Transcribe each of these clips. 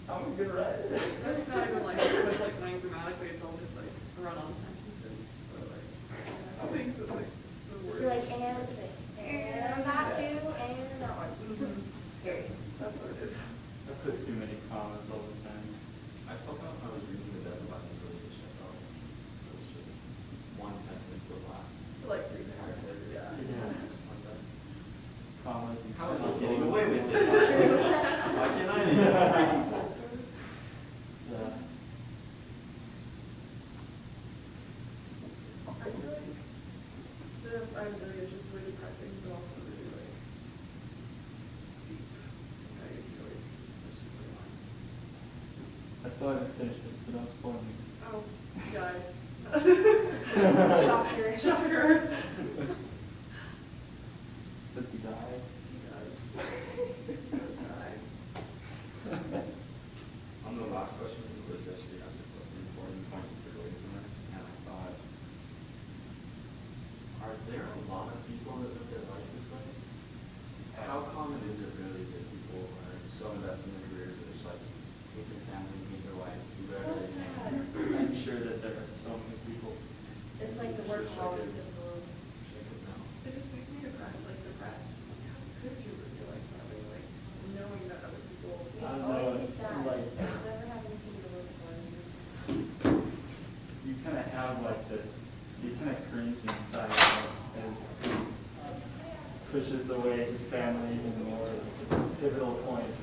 I'm a good writer. It's not even like, with like playing grammatically, it's all just like run-on sentences, or like things that like the word. You're like, and this, and that too, and that one. Period. That's what it is. I put too many commas all the time. I felt like I was reading the Death of Reconciliation. I thought it was just one sentence of last. For like 3 paragraphs, yeah. Something like that. Commas and How is stuff. he getting away with this? Why can't I do that? Freaking test code? Yeah. I feel like the I'm really just really depressing, but also really like deep. I enjoy this storyline. I still haven't finished it, so don't spoil me. Oh, guys. Shocker. Shocker. Does he die? He does. He does die. On the last question from the quiz yesterday, I said, what's the important point to take away from this? And I thought, are there a lot of people that live their life this way? How common is it really that people are so invested in their careers that it's like, hate their family, hate their wife, do So whatever they sad. can? I'm sure that there are so many people. It's like the workaholics of the world. Shake it now. It just makes me depressed. Like how could you live your life that way? Like knowing that other people. You I don't always know, be it's sad. like- You'll never have anything to live for. You kind of have like this, you kind of cringe inside as he pushes away his family even more pivotal points,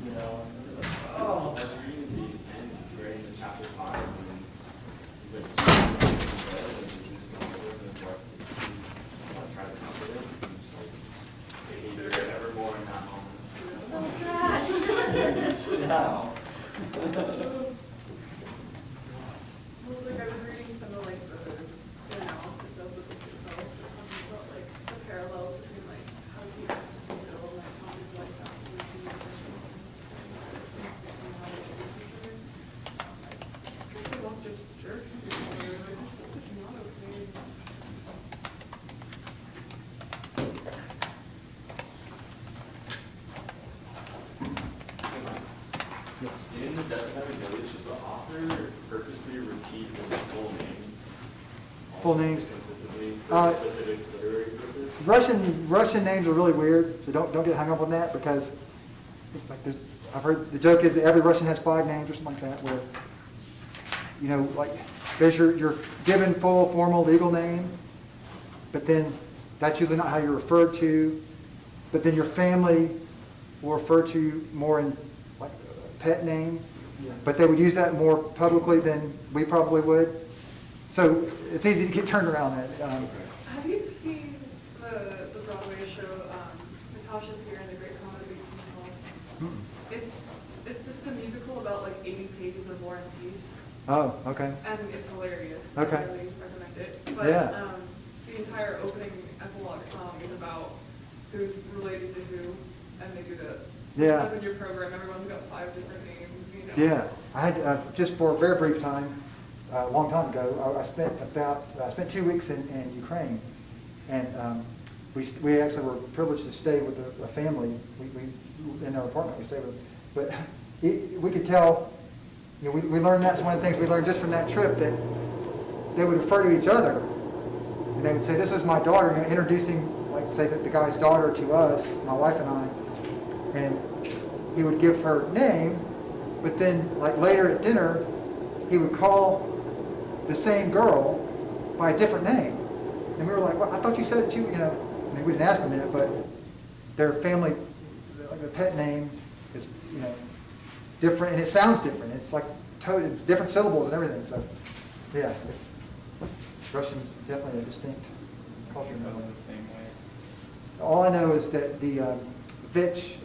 you know. and you're like, Oh, that's easy. And right in chapter 5, when he's like, so and he's just going to live in his wife, try to comfort him, and just like, they hate her evermore in that moment. It's so sad. Now. Well, it's like I was reading some of like the analysis of the book itself, talking about like the parallels between like how he acts with Brazil and like how his wife acted with the officials and between how they treat each other. Like, they're both just jerks to each other. Like this is not okay. Yes. In the Death of Having Village, does the author purposely repeat the full names? Full names? Consistently for Uh, a specific literary purpose? Russian names are really weird, so don't get hung up on that because it's like I've heard the joke is that every Russian has 5 names or something like that. Where you know, like there's your given full formal legal name, but then that's usually not how you're referred to. But then your family will refer to you more in like a pet name, but they would use that more publicly than we probably would. So it's easy to get turned around at. Have you seen the Broadway show Natasha Pierre and the Great Comedy Hall? It's just a musical about like 80 pages of War and Peace, Oh, okay. and it's hilarious. Okay. I really recommend it. But Yeah. the entire opening epilogue song is about who's related to who, and they do that. Yeah. Up in your program, everyone's got 5 different names. You know? Yeah, I had just for a very brief time, a long time ago. I spent 2 weeks in Ukraine, and we actually were privileged to stay with a family. We in their apartment we stayed with, but we could tell. You know, we learned that's one of the things we learned just from that trip, that they would refer to each other, and they would say, "This is my daughter," you know, introducing, like, say that the guy's daughter to us, my wife and I, and he would give her name. But then, like later at dinner, he would call the same girl by a different name, and we were like, "Well, I thought you said you know." I mean, we didn't ask him that, but their family, like the pet name, is different, and it sounds different. It's like different syllables and everything. So, yeah, Russian's definitely a distinct culture. It goes the same way. All I know is that the Vich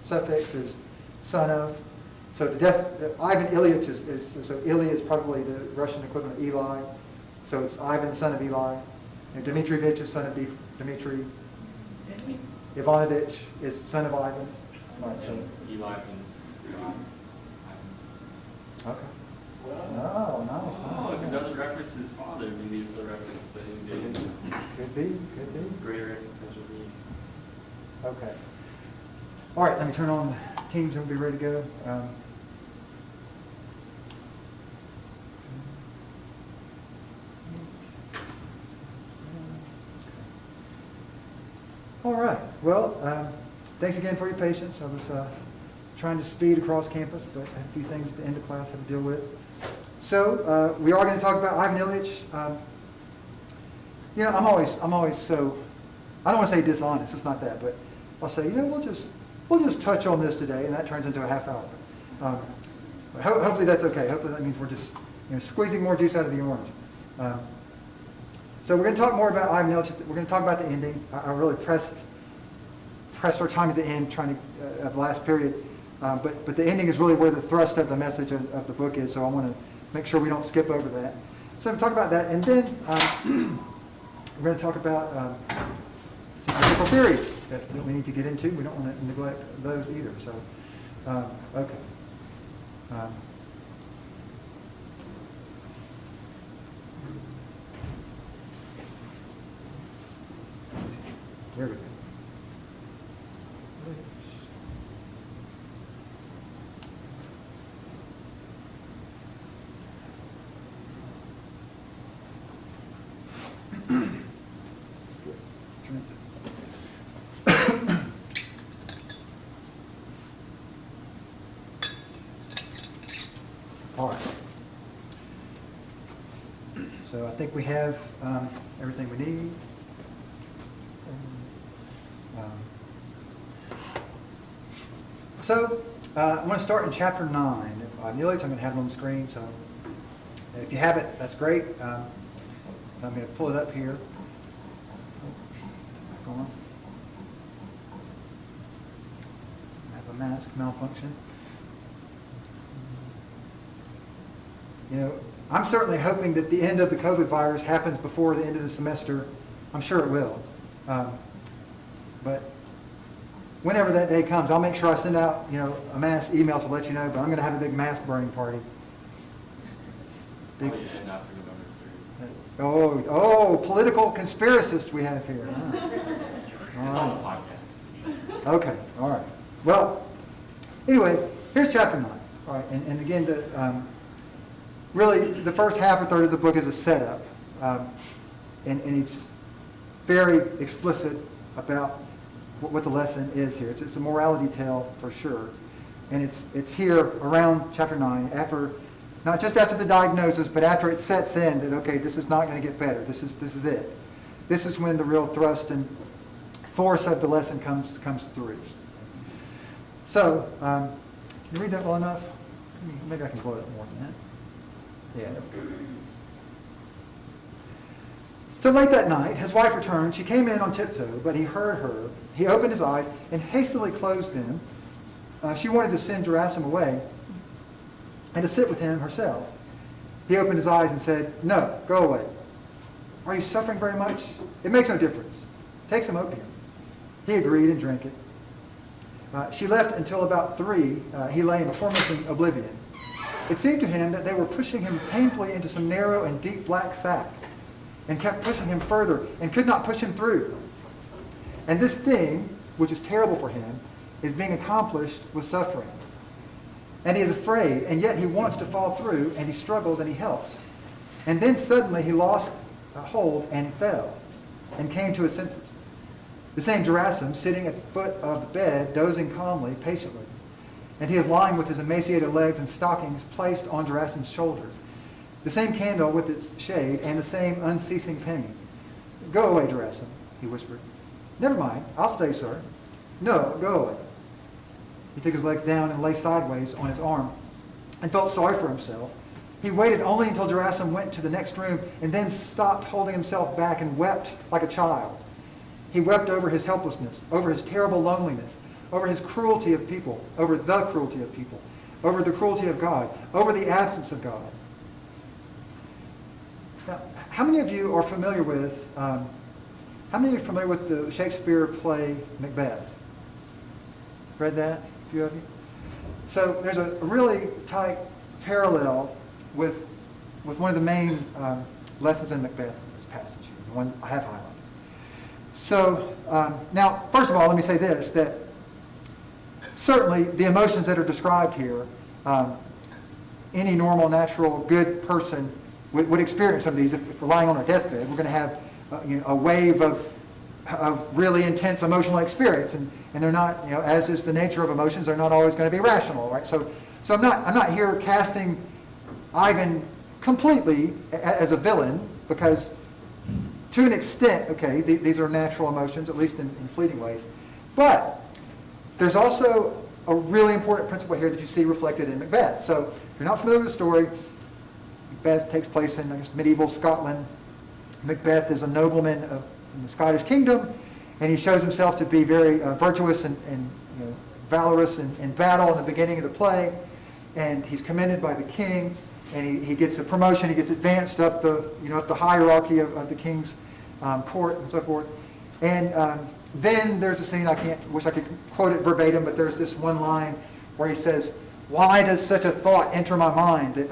suffix is son of. So Ivan Ilyich so Ilya is probably the Russian equivalent of Eli. So it's Ivan, son of Eli. And Dmitrievich is son of Dmitri. Ivanovich is son of Ivan. Right, so, Eli means God. okay. Well, Oh, nice. Oh, if it doesn't reference his father, maybe it's a reference to him being Could be. greater existential being. Okay. All right, let me turn on team's going to be ready to go. All right. Well, thanks again for your patience. I was trying to speed across campus, but I had a few things at the end of class I had to deal with. So we are going to talk about Ivan Ilyich. You know, I'm always so, I don't want to say dishonest. It's not that, but I'll say, you know, we'll just touch on this today, and that turns into a half hour. But hopefully that's okay. Hopefully that means we're just squeezing more juice out of the orange. So we're going to talk more about Ivan Ilyich. We're going to talk about the ending. I really pressed our time at the end, trying to of the last period. But the ending is really where the thrust of the message of the book is. So I want to make sure we don't skip over that. So we'll talk about that, and then we're going to talk about some critical theories that we need to get into. We don't want to neglect those either. So okay. There we go. All right. So I think we have everything we need. So I want to start in chapter 9. If Ivan Ilyich, I'm going to have it on the screen. So if you have it, that's great. I'm going to pull it up here. Back on. I have a mask malfunction. You know, I'm certainly hoping that the end of the COVID virus happens before the end of the semester. I'm sure it will. But whenever that day comes, I'll make sure I send out, a mass email to let you know, but I'm going to have a big mask burning party. Big, Probably end after November 3rd. oh, political conspiracist we have here. Huh? It's on the podcast. Okay, all right. Well, anyway, here's chapter 9. All right, and again, really, the first half or third of the book is a setup, and he's very explicit about what the lesson is here. It's a morality tale for sure, and it's here around chapter 9, after, not just after the diagnosis, but after it sets in that, okay, this is not going to get better. This is it. This is when the real thrust and force of the lesson comes through. So, can you read that well enough? Maybe I can blow it up more than that. Yeah. So late that night, his wife returned. She came in on tiptoe, but he heard her. He opened his eyes and hastily closed them. She wanted to send Gerasim away and to sit with him herself. He opened his eyes and said, "No, go away. Are you suffering very much? It makes no difference. Take some opium." He agreed and drank it. She left until about 3. He lay in tormenting oblivion. It seemed to him that they were pushing him painfully into some narrow and deep black sack, and kept pushing him further and could not push him through. And this thing, which is terrible for him, is being accomplished with suffering. And he is afraid, and yet he wants to fall through, and he struggles and he helps. And then suddenly he lost hold and fell and came to his senses. The same Gerasim, sitting at the foot of the bed, dozing calmly, patiently. And he is lying with his emaciated legs and stockings placed on Gerasim's shoulders. The same candle with its shade and the same unceasing pain. "Go away, Gerasim," he whispered. "Never mind, I'll stay, sir." "No, go away." He took his legs down and lay sideways on his arm and felt sorry for himself. He waited only until Gerasim went to the next room and then stopped holding himself back and wept like a child. He wept over his helplessness, over his terrible loneliness, over his cruelty of people, over the cruelty of people, over the cruelty of God, over the absence of God. Now, how many of you are familiar with the Shakespeare play Macbeth? Read that, a few of you? So there's a really tight parallel with one of the main lessons in Macbeth, this passage, the one I have highlighted. So now, first of all, let me say this, that certainly the emotions that are described here, any normal, natural, good person would experience some of these. If we're lying on our deathbed, we're going to have a wave of really intense emotional experience, and they're not, as is the nature of emotions, they're not always going to be rational, right? So I'm not here casting Ivan completely as a villain, because to an extent, okay, these are natural emotions, at least in fleeting ways. But there's also a really important principle here that you see reflected in Macbeth. So if you're not familiar with the story, Macbeth takes place in, I guess, medieval Scotland. Macbeth is a nobleman in the Scottish kingdom, and he shows himself to be very virtuous and valorous in battle in the beginning of the play. And he's commended by the king, and he gets a promotion. He gets advanced up the hierarchy of the king's court and so forth. And then there's a scene, wish I could quote it verbatim, but there's this one line where he says, "Why does such a thought enter my mind that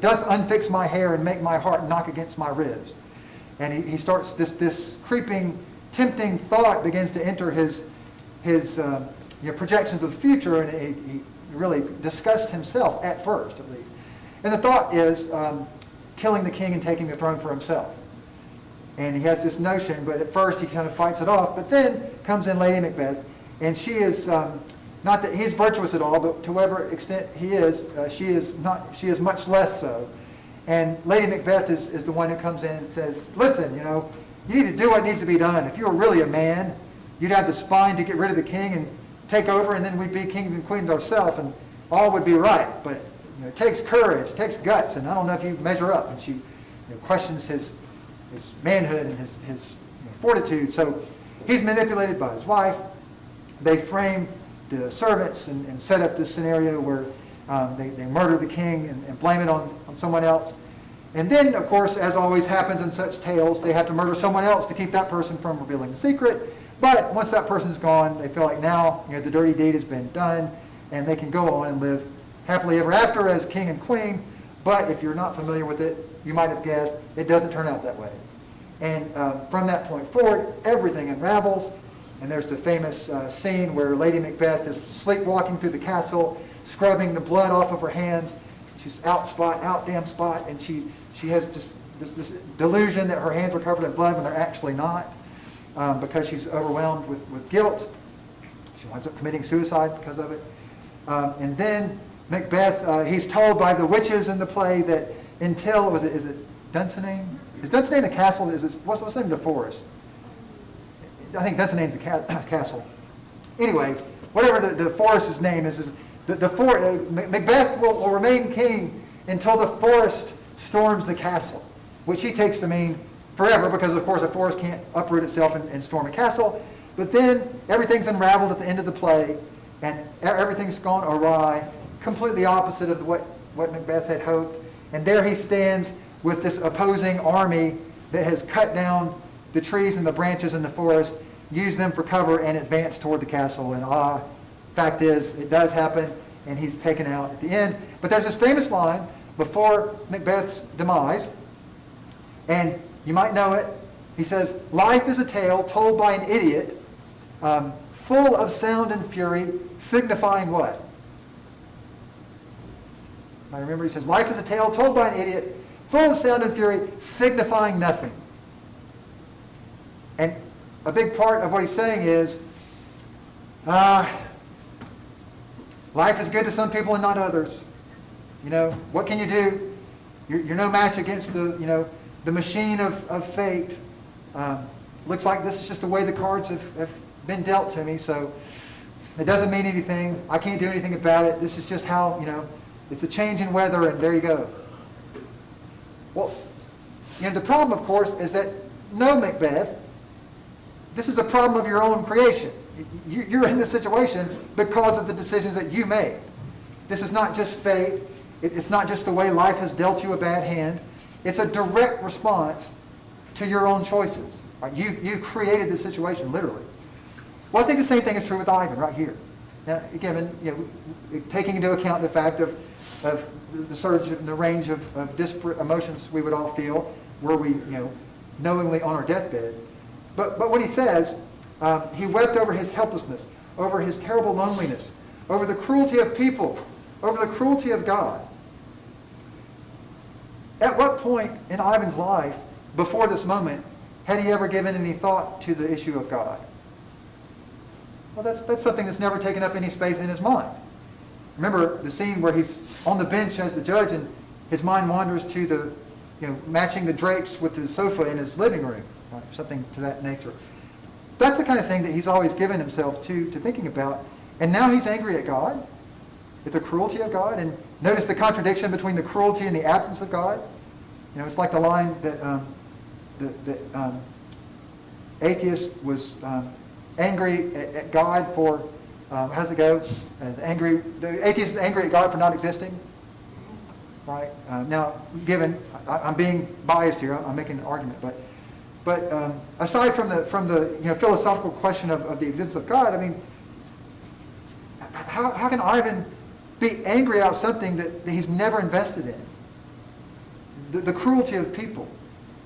doth unfix my hair and make my heart knock against my ribs?" And he starts this creeping, tempting thought begins to enter his projections of the future, and he really discussed himself at first, at least. And the thought is killing the king and taking the throne for himself. And he has this notion, but at first he kind of fights it off. But then comes in Lady Macbeth, and she is not that he's virtuous at all, but to whatever extent he is, she is not. She is much less so. And Lady Macbeth is the one who comes in and says, "Listen, you need to do what needs to be done. If you were really a man, you'd have the spine to get rid of the king and take over, and then we'd be kings and queens ourselves, and all would be right. But it takes courage, it takes guts, and I don't know if you measure up." And she questions his manhood and his fortitude. So he's manipulated by his wife. They frame the servants and set up this scenario where they murder the king and blame it on someone else. And then, of course, as always happens in such tales, they have to murder someone else to keep that person from revealing the secret. But once that person's gone, they feel like now the dirty deed has been done, and they can go on and live happily ever after as king and queen. But if you're not familiar with it, you might have guessed, it doesn't turn out that way. And from that point forward, everything unravels. And there's the famous scene where Lady Macbeth is sleepwalking through the castle, scrubbing the blood off of her hands. She's out damn spot, and she has just this delusion that her hands are covered in blood when they're actually not, because she's overwhelmed with guilt. She winds up committing suicide because of it. And then Macbeth, he's told by the witches in the play that until, is it Dunsinane? Is Dunsinane the castle? What's the name of the forest? I think Dunsinane's the castle. Anyway, whatever the forest's name is Macbeth will remain king until the forest storms the castle, which he takes to mean forever, because of course a forest can't uproot itself and storm a castle. But then everything's unraveled at the end of the play, and everything's gone awry, completely opposite of what Macbeth had hoped. And there he stands with this opposing army that has cut down the trees and the branches in the forest, used them for cover, and advanced toward the castle. And fact is, it does happen, and he's taken out at the end. But there's this famous line before Macbeth's demise, and you might know it. He says, "Life is a tale told by an idiot, full of sound and fury, signifying what?" I remember he says, "Life is a tale told by an idiot, full of sound and fury, signifying nothing." And a big part of what he's saying is, life is good to some people and not others. What can you do? You're no match against the machine of fate. Looks like this is just the way the cards have been dealt to me, so it doesn't mean anything. I can't do anything about it. This is just how, it's a change in weather, and there you go. Well, the problem, of course, is that no, Macbeth, this is a problem of your own creation. You're in this situation because of the decisions that you made. This is not just fate. It's not just the way life has dealt you a bad hand. It's a direct response to your own choices. Right? You created this situation, literally. Well, I think the same thing is true with Ivan right here. Now, again, taking into account the fact of the surge and the range of disparate emotions we would all feel were we, knowingly on our deathbed. But when he says, he wept over his helplessness, over his terrible loneliness, over the cruelty of people, over the cruelty of God. At what point in Ivan's life, before this moment, had he ever given any thought to the issue of God? Well, that's something that's never taken up any space in his mind. Remember the scene where he's on the bench as the judge and his mind wanders to the, matching the drapes with the sofa in his living room, or something to that nature. That's the kind of thing that he's always given himself to thinking about. And now he's angry at God, at the cruelty of God. And notice the contradiction between the cruelty and the absence of God. It's like the line that the atheist was angry at God for, how does it go? The atheist is angry at God for not existing. Right? Now, I'm being biased here. I'm making an argument, but aside from the philosophical question of the existence of God, I mean, how can Ivan be angry about something that he's never invested in? The cruelty of people.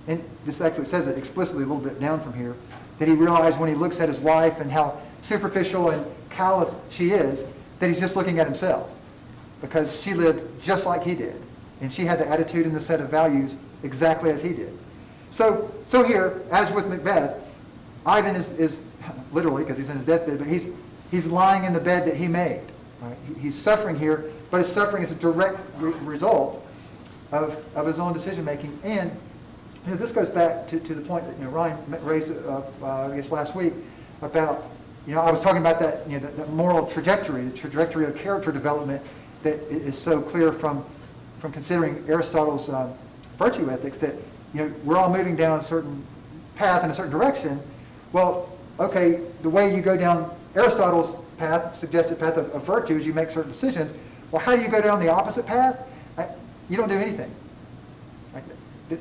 And this actually says it explicitly a little bit down from here, that he realized when he looks at his wife and how superficial and callous she is, that he's just looking at himself. Because she lived just like he did. And she had the attitude and the set of values exactly as he did. So here, as with Macbeth, Ivan is literally, because he's in his deathbed, but he's lying in the bed that he made. Right? He's suffering here, but his suffering is a direct result of his own decision making. And this goes back to the point that Ryan raised, I guess last week, about I was talking about that that moral trajectory, the trajectory of character development that is so clear from considering Aristotle's virtue ethics, that we're all moving down a certain path in a certain direction. Well, okay, the way you go down Aristotle's path, suggested path of virtue, is you make certain decisions. Well, how do you go down the opposite path? You don't do anything. Right?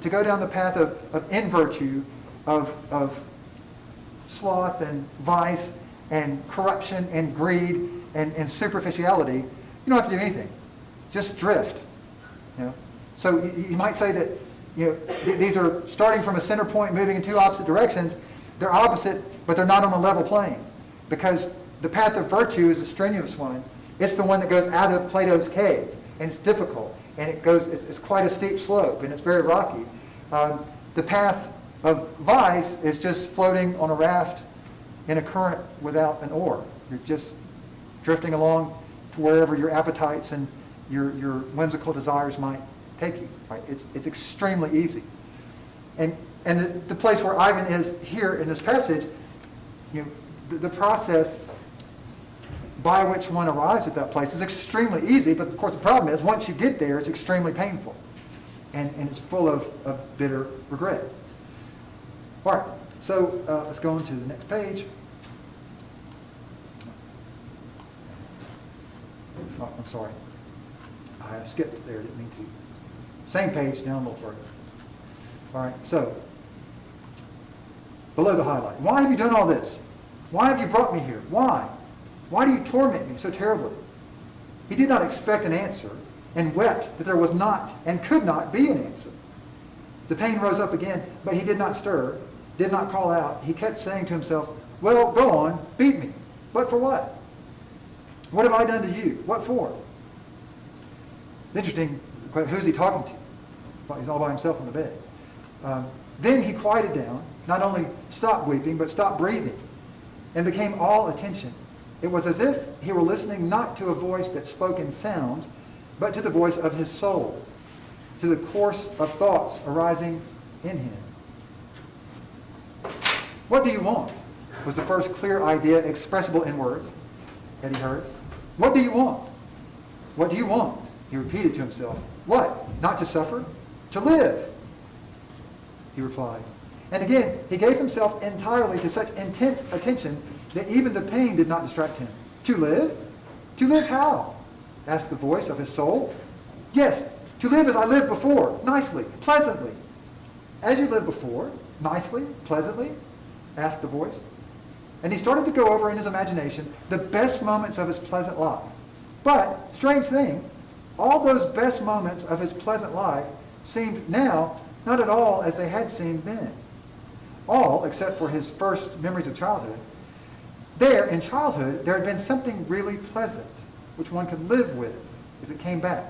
To go down the path of invirtue, of sloth and vice and corruption and greed and superficiality, you don't have to do anything. Just drift. So you might say that these are starting from a center point, moving in two opposite directions. They're opposite, but they're not on a level plane, because the path of virtue is a strenuous one. It's the one that goes out of Plato's cave, and it's difficult, and it's quite a steep slope, and it's very rocky. The path of vice is just floating on a raft in a current without an oar. You're just drifting along to wherever your appetites and your whimsical desires might take you. Right? It's extremely easy. And the place where Ivan is here in this passage, the process by which one arrives at that place is extremely easy, but of course the problem is once you get there, it's extremely painful. And it's full of bitter regret. All right, so let's go on to the next page. Oh, I'm sorry. I skipped there, didn't mean to. Same page, down a little further. All right, so below the highlight. Why have you done all this? Why have you brought me here? Why? Why do you torment me so terribly? He did not expect an answer and wept that there was not and could not be an answer. The pain rose up again, but he did not stir, did not call out. He kept saying to himself, well, go on, beat me. But for what? What have I done to you? What for? It's interesting, who's he talking to? He's all by himself on the bed. Then he quieted down, not only stopped weeping, but stopped breathing, and became all attention. It was as if he were listening not to a voice that spoke in sounds, but to the voice of his soul, to the course of thoughts arising in him. What do you want? Was the first clear idea expressible in words that he heard. What do you want? What do you want? He repeated to himself. What? Not to suffer? To live, he replied. And again, he gave himself entirely to such intense attention that even the pain did not distract him. To live? To live how? Asked the voice of his soul. Yes, to live as I lived before, nicely, pleasantly. As you lived before, nicely, pleasantly? Asked the voice. And he started to go over in his imagination the best moments of his pleasant life. But, strange thing, all those best moments of his pleasant life seemed now not at all as they had seemed then. All, except for his first memories of childhood. There, in childhood, there had been something really pleasant. which one could live with if it came back.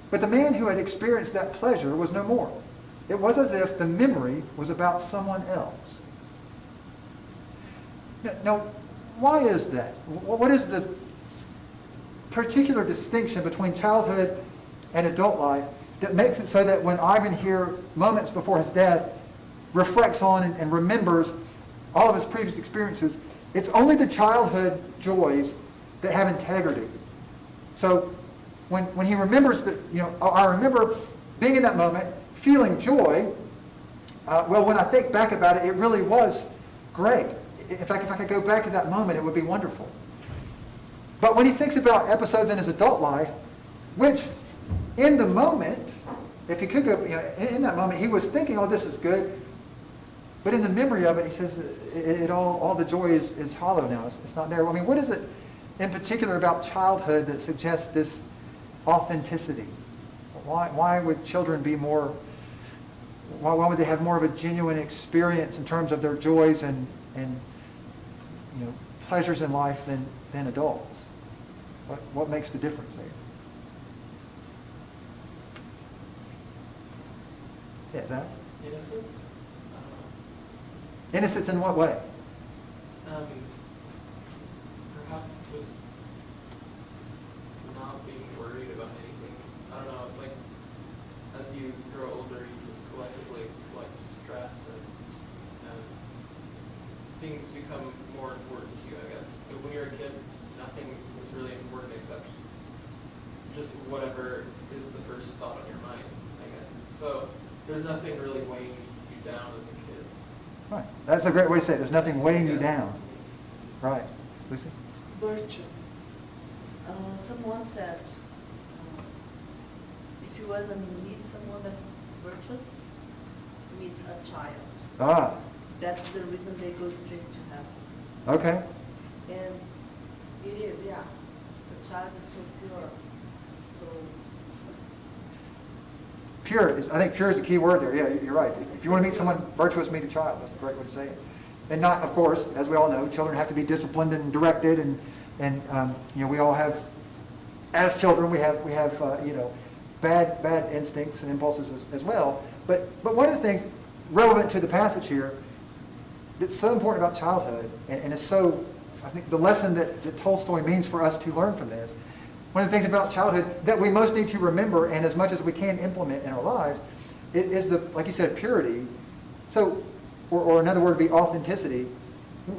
But the man who had experienced that pleasure was no more. It was as if the memory was about someone else. Now, why is that? What is the particular distinction between childhood and adult life that makes it so that when Ivan here, moments before his death, reflects on and remembers all of his previous experiences, it's only the childhood joys that have integrity. So when he remembers that, I remember being in that moment, feeling joy, when I think back about it, it really was great. In fact, if I could go back to that moment, it would be wonderful. But when he thinks about episodes in his adult life, which in the moment, if he could go, in that moment, he was thinking, oh, this is good. But in the memory of it, he says, all the joy is hollow now. It's not there. I mean, what is it in particular about childhood that suggests this authenticity? Why would children be more, why would they have more of a genuine experience in terms of their joys and pleasures in life than adults? What makes the difference there? Yeah, is that? Innocence? Innocence in what way? Perhaps just not being worried about anything. I don't know, like, as you grow older, you just collectively collect stress and things become more important to you, I guess. But when you're a kid, nothing is really important except just whatever is the first thought on your mind, I guess. So there's nothing really weighing you down as a kid. Right. That's a great way to say it. There's nothing weighing you down. Right. Lucy? Virtue. Someone said, if you want to meet someone that is virtuous, meet a child. Ah, That's the reason they go straight to heaven. okay. And it is, yeah. The child is so pure, so Pure is, I think pure is the key word there. Yeah, you're right. If you want to meet someone virtuous, meet a child. That's the correct way to say it. And not, of course, as we all know, children have to be disciplined and directed, and we all have, as children, we have bad instincts and impulses as well. But one of the things relevant to the passage here that's so important about childhood, and is so, I think, the lesson that Tolstoy means for us to learn from this. One of the things about childhood that we most need to remember, and as much as we can implement in our lives, is the, like you said, purity. So, or another word would be authenticity.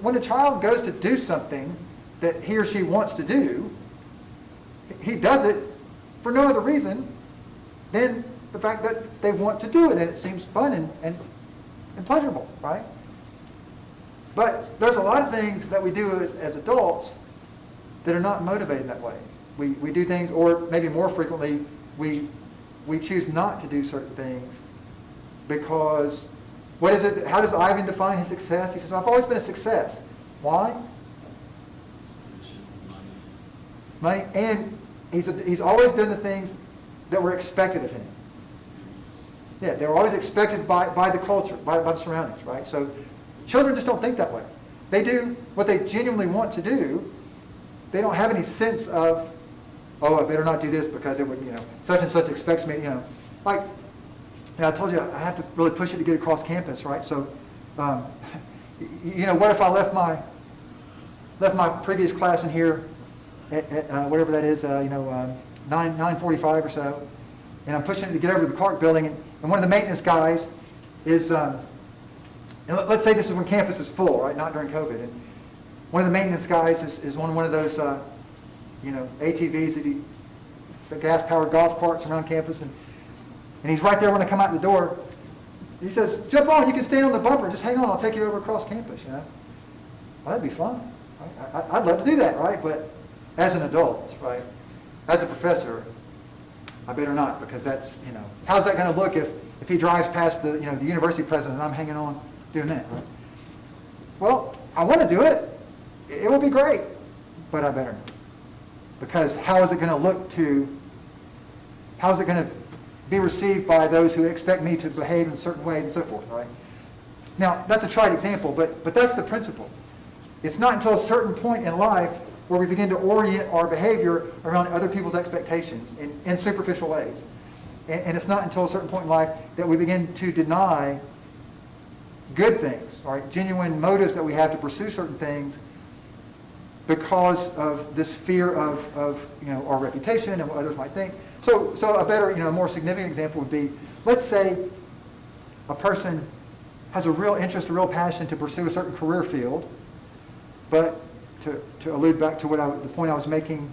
When a child goes to do something that he or she wants to do, he does it for no other reason than the fact that they want to do it, and it seems fun and pleasurable, right? But there's a lot of things that we do as adults that are not motivated that way. We do things, or maybe more frequently, we choose not to do certain things because, what is it? How does Ivan define his success? He says, well, I've always been a success. Why? Positions, Money. money, And he's always done the things that were expected of him. status. Yeah, they were always expected by the culture, by the surroundings, right? So children just don't think that way. They do what they genuinely want to do. They don't have any sense of, oh, I better not do this because it would, such and such expects me, Like, I told you I have to really push it to get across campus, right? So, what if I left my previous class in here at whatever that is, 9:45 or so, and I'm pushing it to get over to the Clark building, and one of the maintenance guys is, and let's say this is when campus is full, right? Not during COVID. And one of the maintenance guys is one of those, ATVs the gas-powered golf carts around campus, and he's right there when I come out the door. He says, "Jump on! You can stand on the bumper. Just hang on. I'll take you over across campus." Well, that'd be fun. Right? I'd love to do that, right? But as an adult, right? As a professor, I better not, because that's, how's that going to look if he drives past the university president and I'm hanging on doing that, right? Well, I want to do it. It will be great, but I better not. Because how is it going to be received by those who expect me to behave in certain ways and so forth, right? Now, that's a trite example, but that's the principle. It's not until a certain point in life where we begin to orient our behavior around other people's expectations in superficial ways. And it's not until a certain point in life that we begin to deny good things, right? Genuine motives that we have to pursue certain things because of this fear of our reputation and what others might think. So a better, more significant example would be, let's say a person has a real interest, a real passion to pursue a certain career field, but to allude back to the point I was making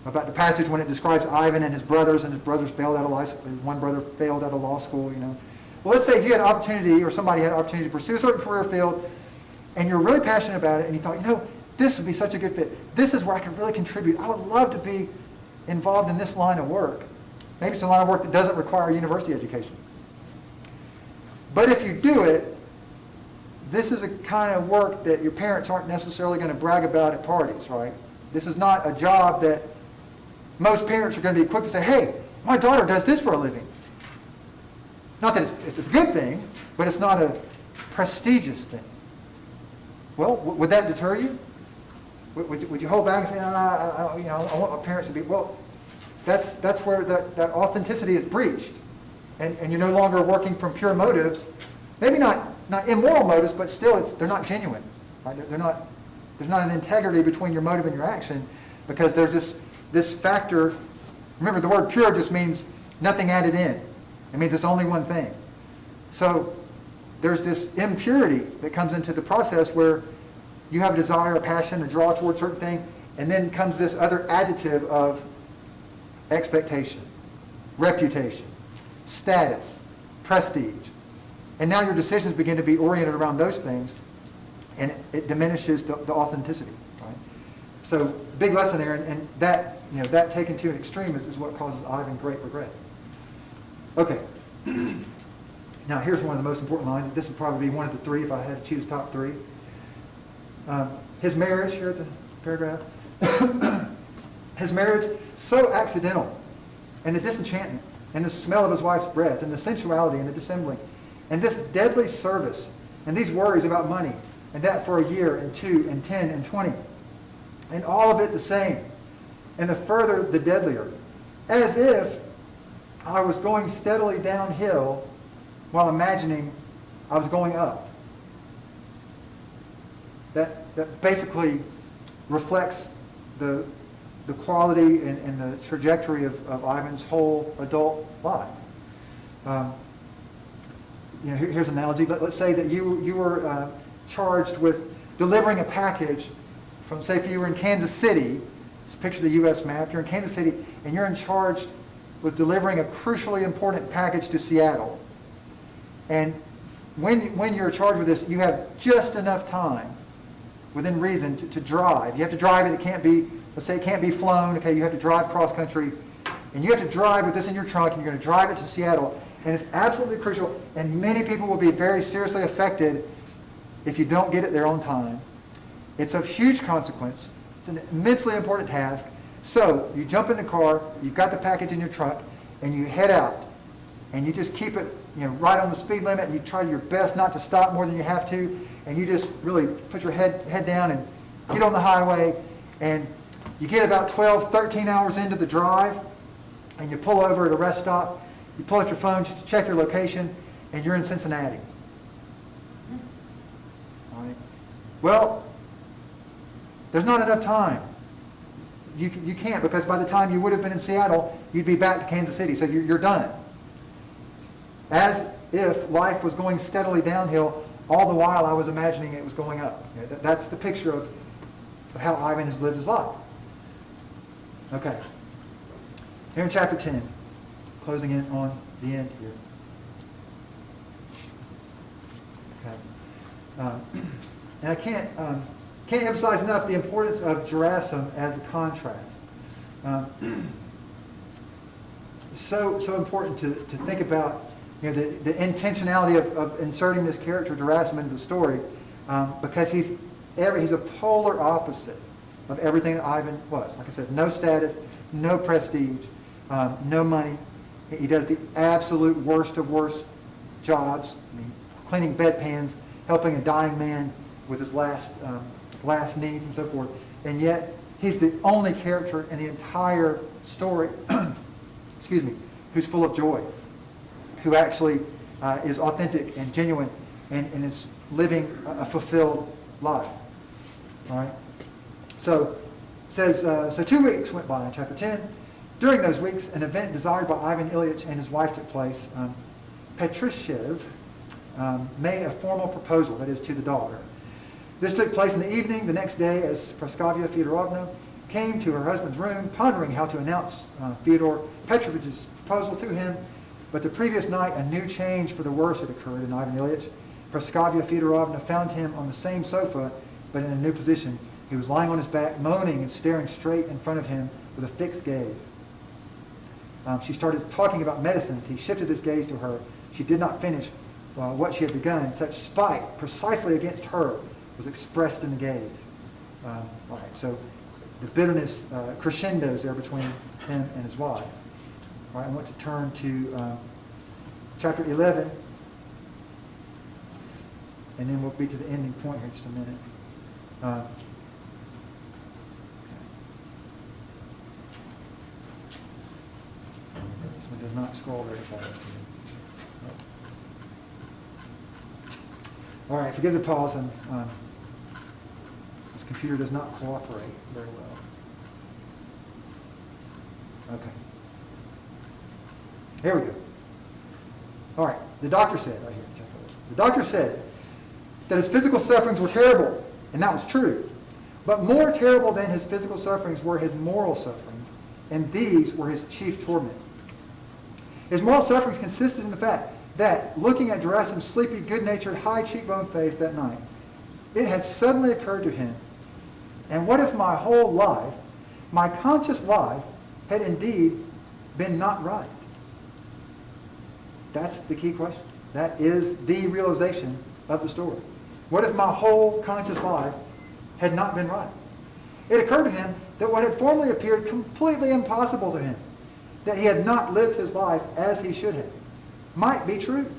about the passage when it describes Ivan and his brothers failed out of law school, one brother failed out of law school, Well, let's say if you had an opportunity, or somebody had an opportunity to pursue a certain career field, and you're really passionate about it, and you thought, this would be such a good fit. This is where I could really contribute. I would love to be involved in this line of work. Maybe it's a line of work that doesn't require a university education. But if you do it, this is a kind of work that your parents aren't necessarily going to brag about at parties, right? This is not a job that most parents are going to be quick to say, hey, my daughter does this for a living. Not that it's a good thing, but it's not a prestigious thing. Well, would that deter you? Would you hold back and say, I want my parents to be, well, that's where that authenticity is breached. And you're no longer working from pure motives, maybe not immoral motives, but still they're not genuine. Right? There's not an integrity between your motive and your action, because there's this factor. Remember, the word pure just means nothing added in. It means it's only one thing. So there's this impurity that comes into the process where you have a desire, a passion, a draw towards a certain thing, and then comes this other additive of expectation, reputation, status, prestige. And now your decisions begin to be oriented around those things, and it diminishes the authenticity. Right? So big lesson there, and that that taken to an extreme is what causes Ivan great regret. Okay. Now here's one of the most important lines. This would probably be one of the three if I had to choose top three. His marriage, here at the paragraph, his marriage, so accidental, and the disenchantment, and the smell of his wife's breath, and the sensuality, and the dissembling, and this deadly service, and these worries about money, and that for a year, and 2, and 10, and 20, and all of it the same, and the further the deadlier, as if I was going steadily downhill while imagining I was going up. That basically reflects the quality and the trajectory of Ivan's whole adult life. Here's an analogy. Let's say that you were charged with delivering a package from, say, if you were in Kansas City, just picture the U.S. map, you're in Kansas City, and you're in charge with delivering a crucially important package to Seattle. And when you're charged with this, you have just enough time, within reason, to drive. You have to drive it. It can't be, let's say it can't be flown. Okay, you have to drive cross country. And you have to drive with this in your trunk, and you're going to drive it to Seattle. And it's absolutely crucial. And many people will be very seriously affected if you don't get it there on time. It's of huge consequence. It's an immensely important task. So you jump in the car, you've got the package in your trunk, and you head out. And you just keep it right on the speed limit, and you try your best not to stop more than you have to. And you just really put your head down and get on the highway. And you get about 12, 13 hours into the drive, and you pull over at a rest stop. You pull out your phone just to check your location, and you're in Cincinnati. All right. Well, there's not enough time. You can't, because by the time you would have been in Seattle, you'd be back to Kansas City, so you're done. As if life was going steadily downhill, all the while I was imagining it was going up. That's the picture of how Ivan has lived his life. Okay. Here in chapter 10, closing in on the end here. Okay. And I can't emphasize enough the importance of Gerasim as a contrast. So important to think about the intentionality of inserting this character Gerasim into the story, because he's a polar opposite of everything that Ivan was. Like I said, no status, no prestige, no money. He does the absolute worst of worst jobs. cleaning bedpans, helping a dying man with his last needs and so forth. And yet, he's the only character in the entire story, excuse me, who's full of joy, who actually is authentic and genuine and is living a fulfilled life. All right? So, it says, so 2 weeks went by in chapter 10. During those weeks, an event desired by Ivan Ilyich and his wife took place. Petrushev made a formal proposal, that is, to the daughter. This took place in the evening the next day as Praskovia Fedorovna came to her husband's room, pondering how to announce Fyodor Petrovich's proposal to him. But the previous night, a new change for the worse had occurred in Ivan Ilyich. Praskovia Fedorovna found him on the same sofa, but in a new position. He was lying on his back, moaning and staring straight in front of him with a fixed gaze. She started talking about medicines. He shifted his gaze to her. She did not finish what she had begun. Such spite, precisely against her, was expressed in the gaze. All right, so the bitterness crescendos there between him and his wife. All right, I want to turn to chapter 11, and then we'll be to the ending point here in just a minute. This one does not scroll very fast. All right, forgive the pause. This computer does not cooperate very well. Okay. Here we go. All right, the doctor said, right here, the doctor said that his physical sufferings were terrible, and that was true. But more terrible than his physical sufferings were his moral sufferings, and these were his chief torment. His moral sufferings consisted in the fact that, looking at Gerasim's sleepy, good-natured, high cheekbone face that night, it had suddenly occurred to him, and what if my whole life, my conscious life, had indeed been not right? That's the key question. That is the realization of the story. What if my whole conscious life had not been right? It occurred to him that what had formerly appeared completely impossible to him, that he had not lived his life as he should have, might be true.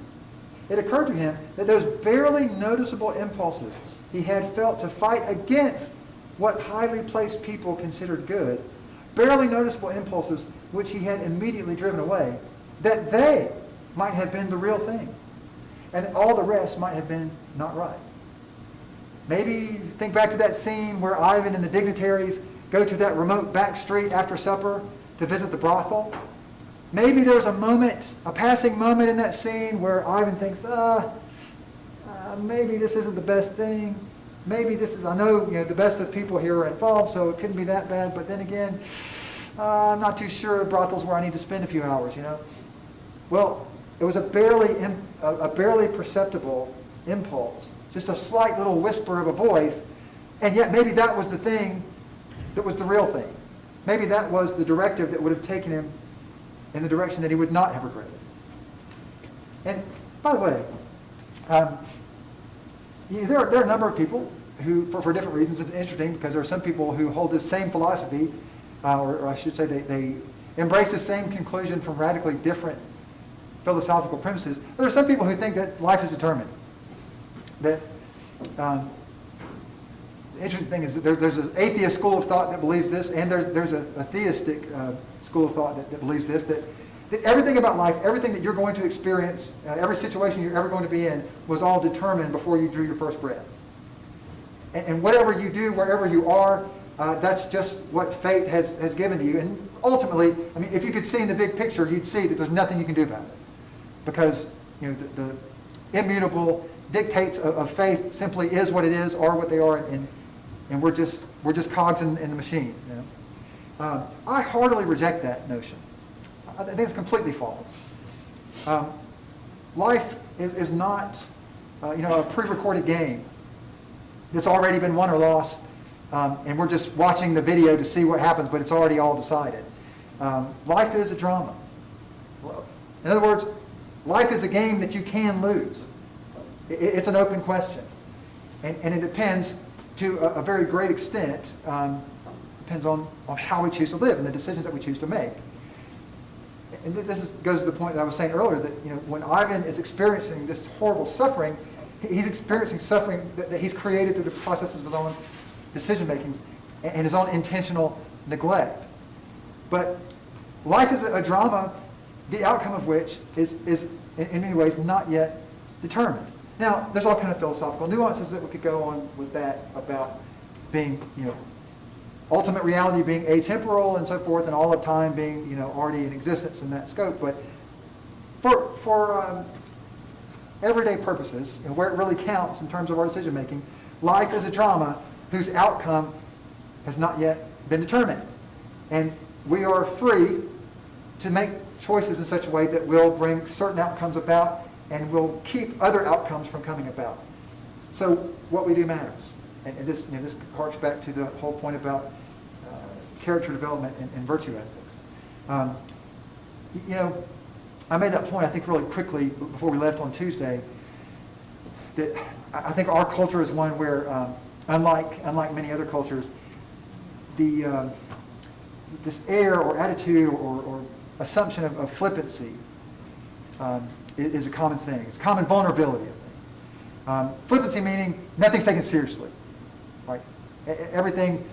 It occurred to him that those barely noticeable impulses he had felt to fight against what highly placed people considered good, barely noticeable impulses which he had immediately driven away, that they might have been the real thing, and that all the rest might have been not right. Maybe think back to that scene where Ivan and the dignitaries go to that remote back street after supper to visit the brothel. Maybe there's a moment, a passing moment in that scene where Ivan thinks, maybe this isn't the best thing. Maybe this is, I know, the best of people here are involved, so it couldn't be that bad. But then again, I'm not too sure brothel's where I need to spend a few hours, Well, it was a barely perceptible impulse, just a slight little whisper of a voice, and yet maybe that was the thing that was the real thing. Maybe that was the directive that would have taken him in the direction that he would not have regretted. And by the way, there are a number of people who, for different reasons, it's interesting because there are some people who hold this same philosophy, or I should say they embrace the same conclusion from radically different philosophical premises. There are some people who think that life is determined. That the interesting thing is that there's an atheist school of thought that believes this, and there's a theistic school of thought that believes this, that everything about life, everything that you're going to experience, every situation you're ever going to be in, was all determined before you drew your first breath. And whatever you do, wherever you are, that's just what fate has given to you. And ultimately, I mean, if you could see in the big picture, you'd see that there's nothing you can do about it. Because the immutable dictates of faith simply is what it is, are what they are, and we're just cogs in the machine. I heartily reject that notion. I think it's completely false. Life is not a pre-recorded game that's already been won or lost, and we're just watching the video to see what happens, but it's already all decided. Life is a drama. In other words, life is a game that you can lose. It's an open question. And it depends to a very great extent, depends on how we choose to live and the decisions that we choose to make. And this goes to the point that I was saying earlier, that when Ivan is experiencing this horrible suffering, he's experiencing suffering that he's created through the processes of his own decision makings. and his own intentional neglect. But life is a drama, the outcome of which is in many ways not yet determined. Now, there's all kind of philosophical nuances that we could go on with that about being, ultimate reality being atemporal and so forth, and all of time being, already in existence in that scope. But for everyday purposes, where it really counts in terms of our decision making, life is a drama whose outcome has not yet been determined. And we are free to make choices in such a way that will bring certain outcomes about and will keep other outcomes from coming about. So what we do matters. And this, this harks back to the whole point about character development and virtue ethics. I made that point, I think, really quickly before we left on Tuesday, that I think our culture is one where, unlike many other cultures, this air or attitude or assumption of flippancy is a common thing. It's a common vulnerability, I think. Flippancy meaning nothing's taken seriously. Right? Everything,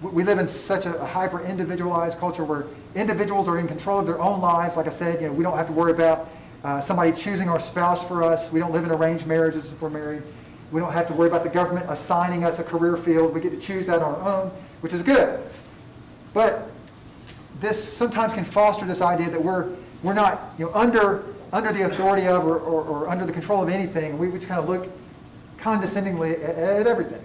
we live in such a hyper-individualized culture where individuals are in control of their own lives. Like I said, we don't have to worry about somebody choosing our spouse for us. We don't live in arranged marriages if we're married. We don't have to worry about the government assigning us a career field. We get to choose that on our own, which is good. But this sometimes can foster this idea that we're not under the authority of or under the control of anything. We just kind of look condescendingly at everything.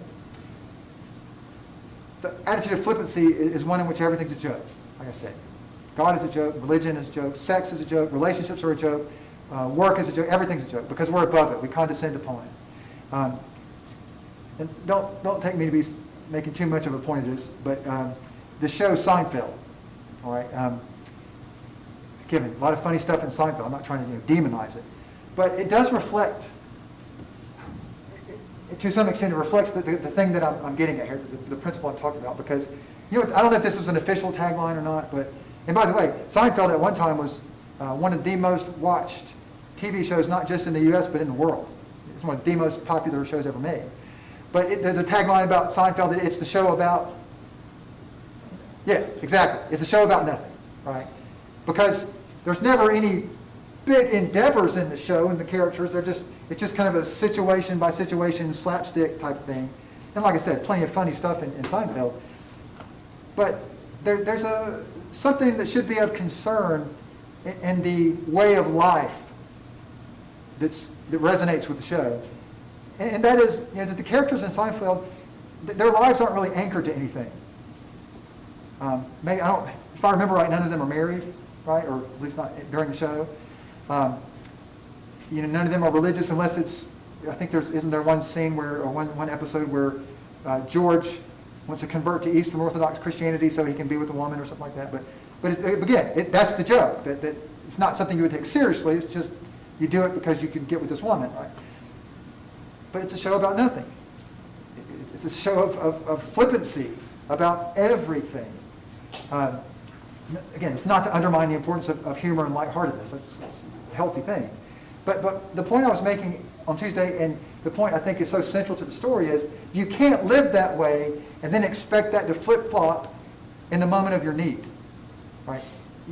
The attitude of flippancy is one in which everything's a joke, like I said. God is a joke, religion is a joke, sex is a joke, relationships are a joke, work is a joke, everything's a joke, because we're above it. We condescend upon it. And don't take me to be making too much of a point of this, but the show Seinfeld, all right, given a lot of funny stuff in Seinfeld. I'm not trying to demonize it, but it does reflect, to some extent, it reflects the thing that I'm getting at here, the principle I'm talking about. Because I don't know if this was an official tagline or not, but and by the way, Seinfeld at one time was one of the most watched TV shows, not just in the U.S. but in the world. It's one of the most popular shows ever made. But there's a tagline about Seinfeld that it's the show about. Yeah, exactly. It's a show about nothing, right? Because there's never any big endeavors in the show and the characters. It's just kind of a situation by situation slapstick type thing. And like I said, plenty of funny stuff in Seinfeld. But there's something that should be of concern in the way of life that resonates with the show. And that is, that the characters in Seinfeld, their lives aren't really anchored to anything. If I remember right, none of them are married, right? Or at least not during the show. None of them are religious unless it's, I think isn't there one scene or one episode where George wants to convert to Eastern Orthodox Christianity so he can be with a woman or something like that. But again, that's the joke. That it's not something you would take seriously. It's just you do it because you can get with this woman, right? But it's a show about nothing. It's a show of flippancy about everything. Again, it's not to undermine the importance of humor and lightheartedness. That's a healthy thing. But the point I was making on Tuesday, and the point I think is so central to the story, is you can't live that way and then expect that to flip-flop in the moment of your need. Right?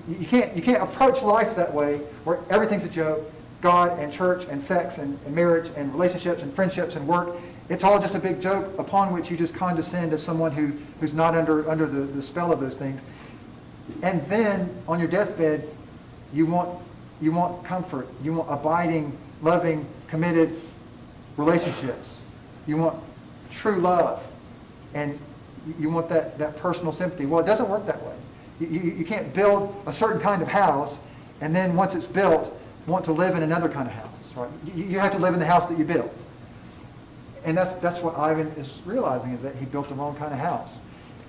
You can't approach life that way where everything's a joke. God and church and sex and marriage and relationships and friendships and work, it's all just a big joke upon which you just condescend as someone who's not under the spell of those things. And then on your deathbed, you want comfort. You want abiding, loving, committed relationships. You want true love. And you want that personal sympathy. Well, it doesn't work that way. You can't build a certain kind of house and then once it's built, want to live in another kind of house. Right? You have to live in the house that you built. And that's what Ivan is realizing, is that he built the wrong kind of house.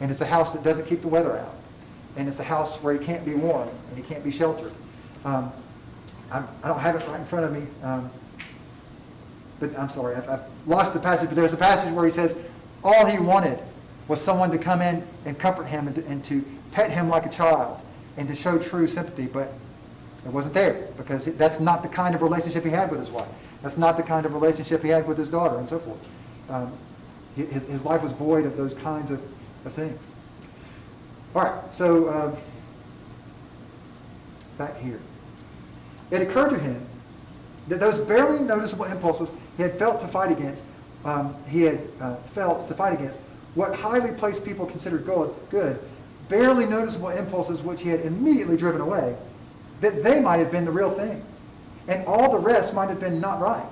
And it's a house that doesn't keep the weather out. And it's a house where he can't be warm and he can't be sheltered. I don't have it right in front of me, but I'm sorry, I've lost the passage. But there's a passage where he says all he wanted was someone to come in and comfort him and to pet him like a child and to show true sympathy. But it wasn't there, because that's not the kind of relationship he had with his wife. That's not the kind of relationship he had with his daughter, and so forth. His life was void of those kinds of a thing. All right, so back here. It occurred to him that those barely noticeable impulses he had felt to fight against, what highly placed people considered good, barely noticeable impulses which he had immediately driven away, that they might have been the real thing. And all the rest might have been not right.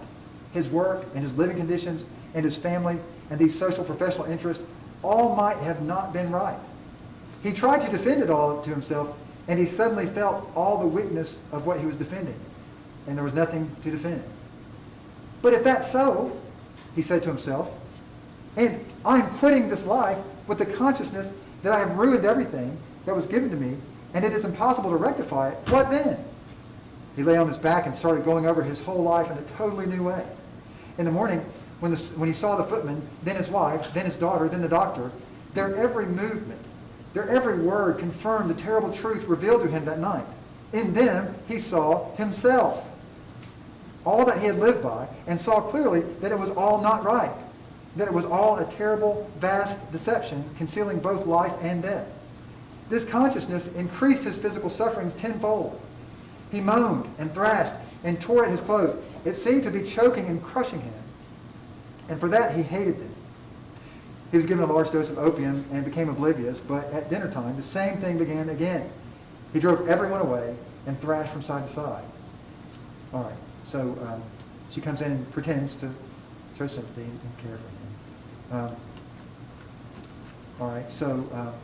His work and his living conditions and his family and these social professional interests all might have not been right. He tried to defend it all to himself, and he suddenly felt all the weakness of what he was defending, and there was nothing to defend. But if that's so, he said to himself, and I'm quitting this life with the consciousness that I have ruined everything that was given to me, and it is impossible to rectify it, what then? He lay on his back and started going over his whole life in a totally new way. In the morning, when he saw the footman, then his wife, then his daughter, then the doctor, their every movement, their every word confirmed the terrible truth revealed to him that night. In them, he saw himself. All that he had lived by, and saw clearly that it was all not right, that it was all a terrible, vast deception, concealing both life and death. This consciousness increased his physical sufferings tenfold. He moaned and thrashed and tore at his clothes. It seemed to be choking and crushing him, and for that he hated them. He was given a large dose of opium and became oblivious, but at dinner time, the same thing began again. He drove everyone away and thrashed from side to side. All right, so she comes in and pretends to show sympathy and care for him. All right, so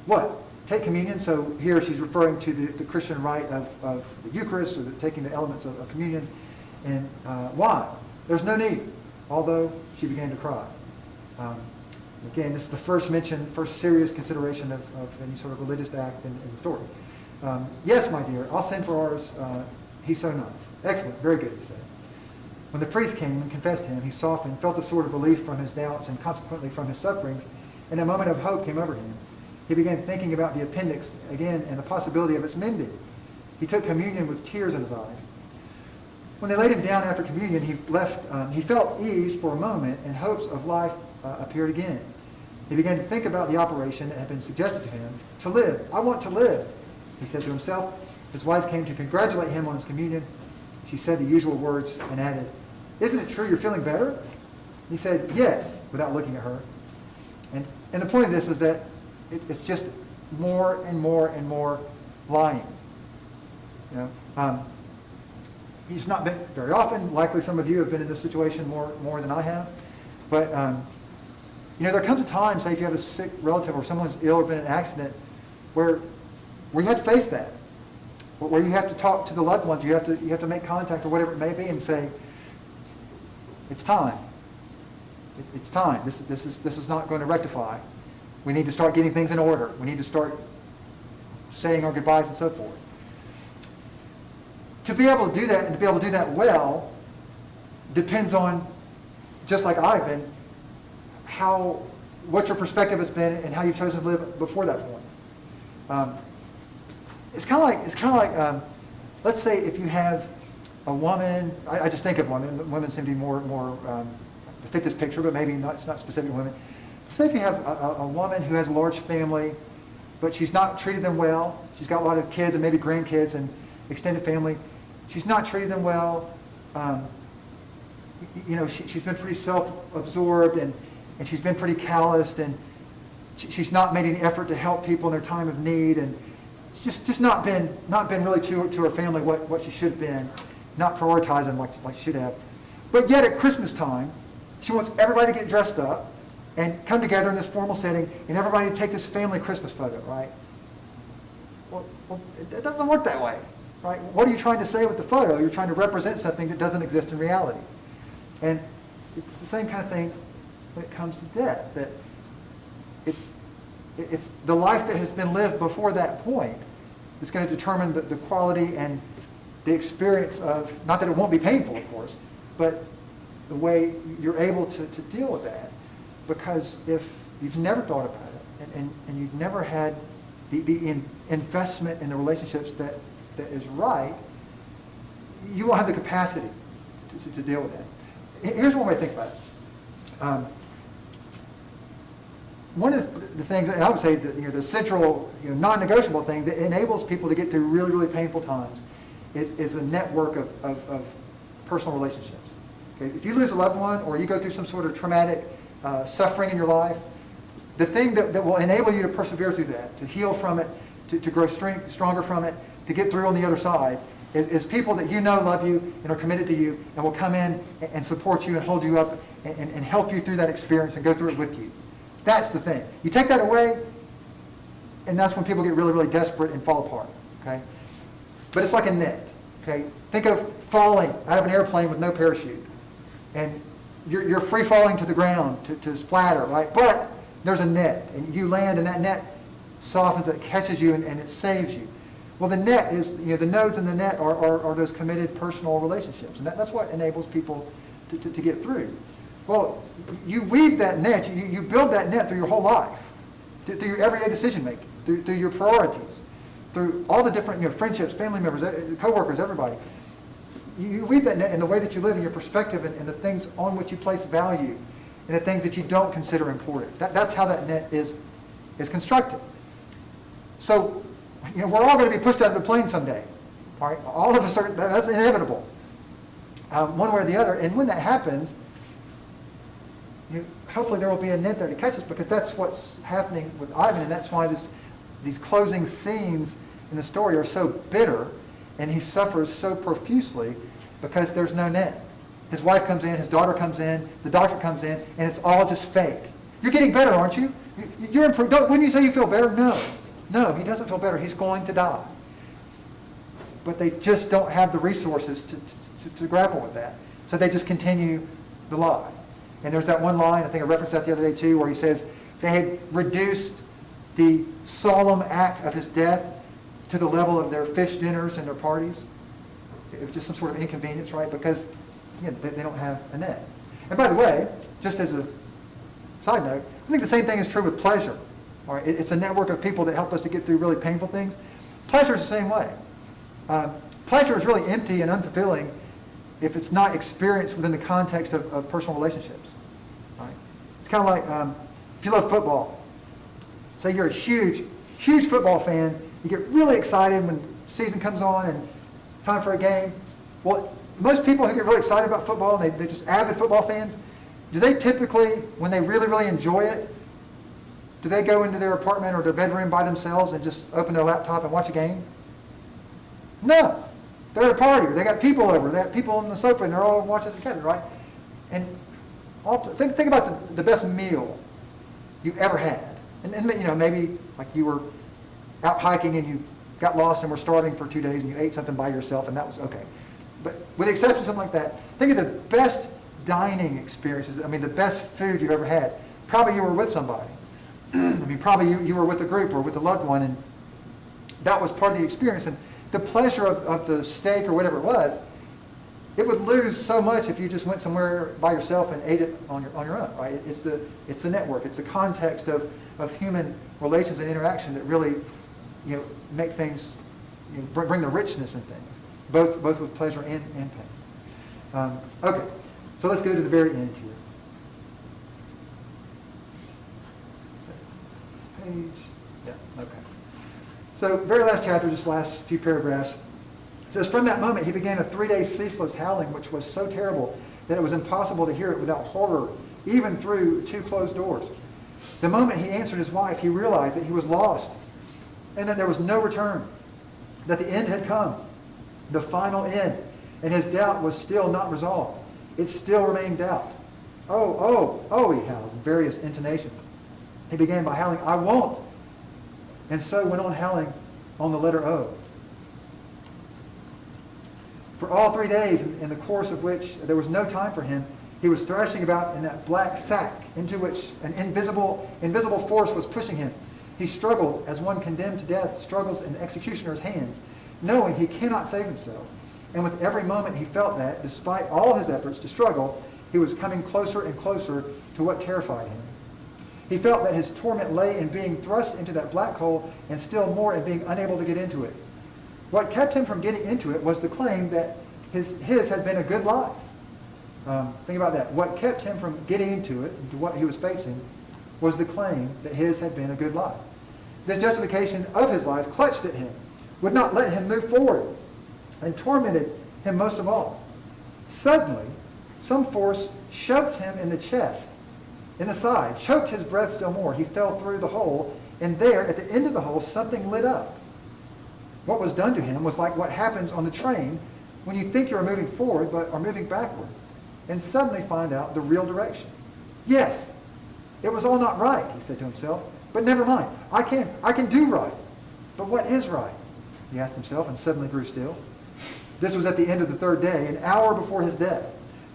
what? Take communion. So here she's referring to the Christian rite of the Eucharist, or taking the elements of communion. And why? There's no need, although she began to cry. Again, this is the first serious consideration of any sort of religious act in the story. Yes, my dear, I'll send for ours. He's so nice. Excellent, very good, he said. When the priest came and confessed him, he softened, felt a sort of relief from his doubts and consequently from his sufferings, and a moment of hope came over him. He began thinking about the appendix again and the possibility of its mending. He took communion with tears in his eyes. When they laid him down after communion, he felt eased for a moment, and hopes of life appeared again. He began to think about the operation that had been suggested to him. To live. I want to live, he said to himself. His wife came to congratulate him on his communion. She said the usual words and added, "Isn't it true you're feeling better?" He said, "Yes," without looking at her. And the point of this is that it's just more and more and more lying. You know, he's not been very often. Likely some of you have been in this situation more than I have. But you know, there comes a time, say if you have a sick relative or someone's ill or been in an accident, where you have to face that, where you have to talk to the loved ones, you have to make contact or whatever it may be, and say, "It's time. It's time. This is not going to rectify. We need to start getting things in order. We need to start saying our goodbyes and so forth." To be able to do that, and to be able to do that well, depends on, just like Ivan, what your perspective has been and how you've chosen to live before that point. It's kind of like let's say if you have a woman. I just think of women. Women seem to be more to fit this picture, but maybe not. It's not specific to women. Say if you have a woman who has a large family, but she's not treated them well. She's got a lot of kids and maybe grandkids and extended family. She's not treated them well. You know, she's been pretty self-absorbed and she's been pretty calloused, and she's not made any effort to help people in their time of need, and just not been really to her family what she should have been, not prioritizing like she should have. But yet at Christmas time, she wants everybody to get dressed up and come together in this formal setting, and everybody to take this family Christmas photo, right? Well, it doesn't work that way, right? What are you trying to say with the photo? You're trying to represent something that doesn't exist in reality. And it's the same kind of thing when it comes to death, that it's the life that has been lived before that point that's going to determine the quality and the experience of, not that it won't be painful, of course, but the way you're able to deal with that. Because if you've never thought about it and you've never had the investment in the relationships that is right, you won't have the capacity to deal with that. Here's one way to think about it. one of the things, and I would say that, the central, non-negotiable thing that enables people to get through really, really painful times is a network of personal relationships. Okay? If you lose a loved one or you go through some sort of traumatic suffering in your life, the thing that will enable you to persevere through that, to heal from it, to grow stronger from it, to get through on the other side, is people that love you and are committed to you and will come in and support you and hold you up and help you through that experience and go through it with you. That's the thing. You take that away, and that's when people get really, really desperate and fall apart. Okay? But it's like a net. Okay? Think of falling out of an airplane with no parachute. And you're free falling to the ground to splatter, right? But there's a net, and you land, and that net softens, it catches you, and it saves you. Well, the net is, the nodes in the net are those committed personal relationships, and that's what enables people to get through. Well, you weave that net, you build that net through your whole life, through your everyday decision making, through your priorities, through all the different friendships, family members, coworkers, everybody. You weave that net in the way that you live, in your perspective, and the things on which you place value, and the things that you don't consider important. That's how that net is constructed. So, we're all going to be pushed out of the plane someday. All right? All of us are. That's inevitable, one way or the other. And when that happens, hopefully there will be a net there to catch us, because that's what's happening with Ivan, and that's why these closing scenes in the story are so bitter, and he suffers so profusely because there's no net. His wife comes in, his daughter comes in, the doctor comes in, and it's all just fake. You're getting better, aren't you? You're improved. Wouldn't you say you feel better? No, he doesn't feel better. He's going to die. But they just don't have the resources to grapple with that. So they just continue the lie. And there's that one line, I think I referenced that the other day too, where he says they had reduced the solemn act of his death to the level of their fish dinners and their parties. It was just some sort of inconvenience, right? Because they don't have a net. And by the way, just as a side note, I think the same thing is true with pleasure. All right? It's a network of people that help us to get through really painful things. Pleasure is the same way. Pleasure is really empty and unfulfilling if it's not experienced within the context of personal relationships. Right? It's kind of like if you love football. Say you're a huge football fan. You get really excited when season comes on and time for a game. Well, most people who get really excited about football, and they're just avid football fans, do they typically, when they really, really enjoy it, do they go into their apartment or their bedroom by themselves and just open their laptop and watch a game? No. They're at a party, or they got people over, they got people on the sofa, and they're all watching together, right? And think about the best meal you ever had. And maybe like you were out hiking and you got lost and were starving for 2 days and you ate something by yourself, and that was okay. But with the exception of something like that, think of the best dining experiences, the best food you've ever had. Probably you were with somebody. Probably you were with a group or with a loved one, and that was part of the experience. And the pleasure of the steak or whatever it was, it would lose so much if you just went somewhere by yourself and ate it on your own, right? It's the network. It's the context of human relations and interaction that really, make things, bring the richness in things, both with pleasure and pain. Okay, so let's go to the very end here. Page. Yeah, okay. So very last chapter, just last few paragraphs. It says, from that moment he began a 3-day ceaseless howling, which was so terrible that it was impossible to hear it without horror, even through 2 closed doors. The moment he answered his wife, he realized that he was lost and that there was no return, that the end had come, the final end, and his doubt was still not resolved. It still remained doubt. Oh, he howled in various intonations. He began by howling, I won't, and so went on howling on the letter O. For all 3 days, in the course of which there was no time for him, he was thrashing about in that black sack into which an invisible force was pushing him. He struggled as one condemned to death struggles in the executioner's hands, knowing he cannot save himself. And with every moment he felt that, despite all his efforts to struggle, he was coming closer and closer to what terrified him. He felt that his torment lay in being thrust into that black hole, and still more in being unable to get into it. What kept him from getting into it was the claim that his had been a good life. Think about that. What kept him from getting into it, into what he was facing, was the claim that his had been a good life. This justification of his life clutched at him, would not let him move forward, and tormented him most of all. Suddenly, some force shoved him in the chest, in the side, choked his breath still more. He fell through the hole, and there, at the end of the hole, something lit up. What was done to him was like what happens on the train when you think you're moving forward but are moving backward, and suddenly find out the real direction. Yes, it was all not right, he said to himself, but never mind. I can do right. But what is right? He asked himself, and suddenly grew still. This was at the end of the third day, an hour before his death.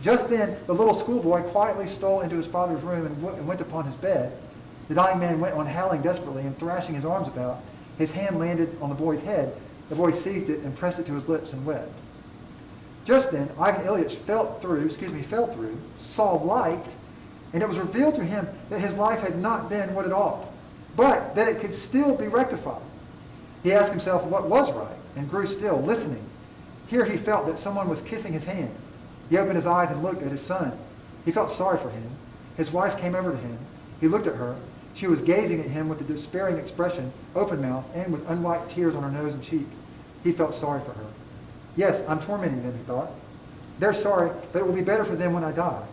Just then, the little schoolboy quietly stole into his father's room and went upon his bed. The dying man went on howling desperately and thrashing his arms about. His hand landed on the boy's head. The boy seized it and pressed it to his lips and wept. Just then, Ivan Ilyich fell through, saw light, and it was revealed to him that his life had not been what it ought, but that it could still be rectified. He asked himself what was right, and grew still, listening. Here he felt that someone was kissing his hand. He opened his eyes and looked at his son. He felt sorry for him. His wife came over to him. He looked at her. She was gazing at him with a despairing expression, open-mouthed, and with unwiped tears on her nose and cheek. He felt sorry for her. Yes, I'm tormenting them, he thought. They're sorry, but it will be better for them when I die.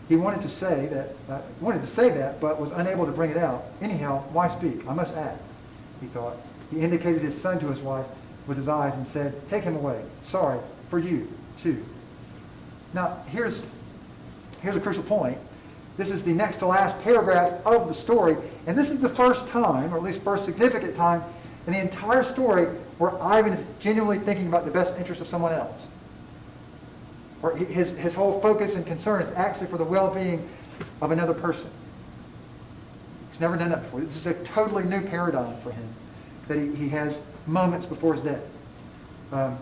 He wanted to say that, but was unable to bring it out. Anyhow, why speak? I must act, he thought. He indicated his son to his wife with his eyes and said, take him away. Sorry, for you, too. Now, here's a crucial point. This is the next to last paragraph of the story, and this is the first time, or at least first significant time, in the entire story where Ivan is genuinely thinking about the best interest of someone else. Or his whole focus and concern is actually for the well-being of another person. He's never done that before. This is a totally new paradigm for him that he has moments before his death. All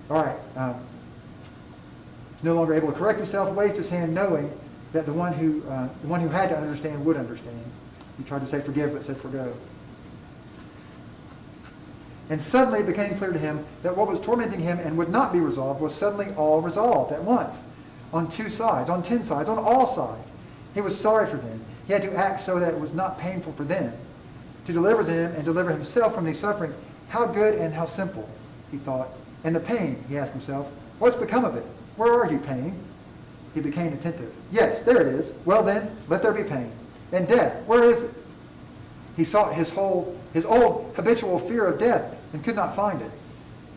right. He's no longer able to correct himself, waved his hand knowing that the one who had to understand would understand. He tried to say forgive, but said forgo. And suddenly it became clear to him that what was tormenting him and would not be resolved was suddenly all resolved at once, on 2 sides, on 10 sides, on all sides. He was sorry for them. He had to act so that it was not painful for them. To deliver them and deliver himself from these sufferings, how good and how simple, he thought. And the pain, he asked himself, what's become of it? Where are you, pain? He became attentive. Yes, there it is. Well then, let there be pain. And death, where is it? He sought his old habitual fear of death and could not find it.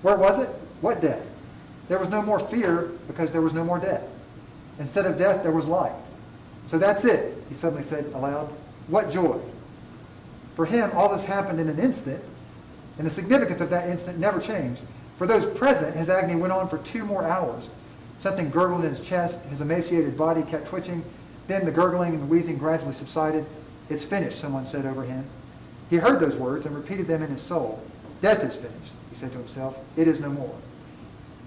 Where was it? What death? There was no more fear because there was no more death. Instead of death, there was life. So that's it, he suddenly said aloud. What joy. For him, all this happened in an instant, and the significance of that instant never changed. For those present, his agony went on for 2 more hours. Something gurgled in his chest. His emaciated body kept twitching. Then the gurgling and the wheezing gradually subsided. It's finished, someone said over him. He heard those words and repeated them in his soul. Death is finished, he said to himself. It is no more.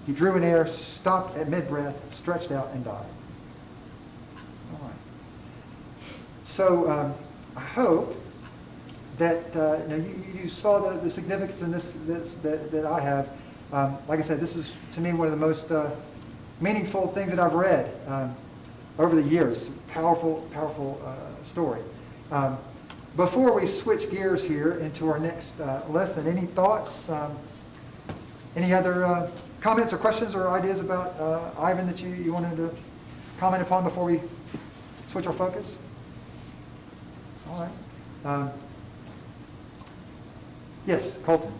He drew in air, stopped at mid-breath, stretched out, and died. All right. So I hope that you saw the significance in this that I have. Like I said, this is, to me, one of the most meaningful things that I've read over the years. It's a powerful, powerful story. Before we switch gears here into our next lesson, any thoughts, any other comments or questions or ideas about Ivan that you wanted to comment upon before we switch our focus? All right. Yes, Colton.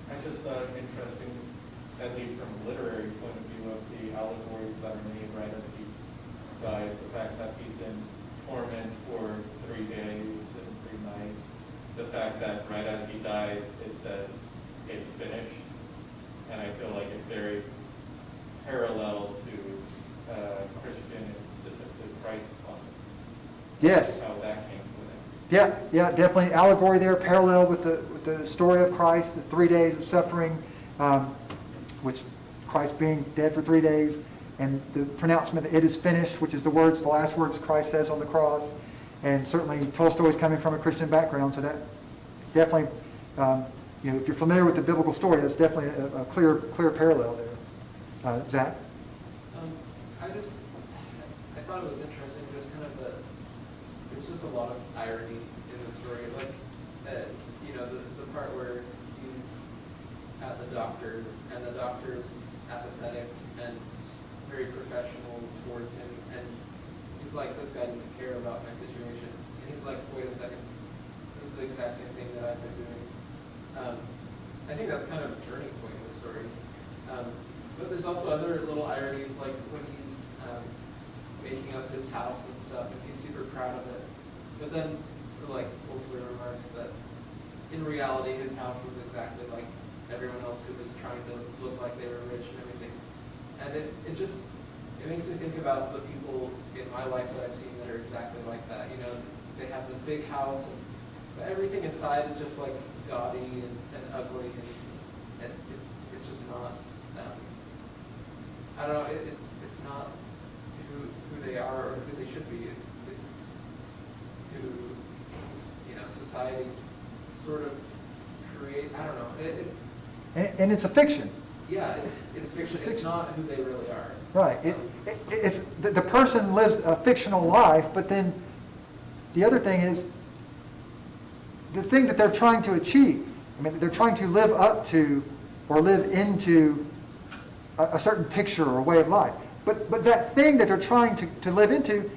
I just thought it interesting, at least from a literary point of view, of the allegories that are made right as he dies, the fact that he's in torment for 3 days and 3 nights, the fact that right as he dies, it says it's finished, and I feel like it's very parallel to Christian and specifically Christ's promise. Yes. How that came to an end. Yeah, definitely allegory there, parallel with the story of Christ, the 3 days of suffering, which Christ being dead for 3 days, and the pronouncement that it is finished, which is the last words Christ says on the cross. And certainly Tolstoy is coming from a Christian background, so that definitely, if you're familiar with the biblical story, that's definitely a clear parallel there. Zach? I thought it was interesting, just kind of there's just a lot of irony in the story. Like, you know, the part where he's at the doctor, and the doctor's apathetic and very professional towards him, and he's like, this guy doesn't care about my situation. And he's like, wait a second, this is the exact same thing that I've been doing. I think that's kind of a turning point in the story. But there's also other little ironies, like when he's making up his house and stuff, and he's super proud of it. But then, like, Tolstoy remarks that in reality, his house was exactly like everyone else who was trying to look like they were rich and everything. And it makes me think about the people in my life that I've seen that are exactly like that. You know, they have this big house, but everything inside is just like gaudy and ugly, and it's just not. I don't know. It's not who they are or who they should be. It's who, you know, society sort of create. I don't know. And it's a fiction. Yeah, it's fiction. It's not who they really are. Right. So, It's the person lives a fictional life, but then the other thing is the thing that they're trying to achieve. I mean, they're trying to live up to or live into a certain picture or way of life. But that thing that they're trying to live into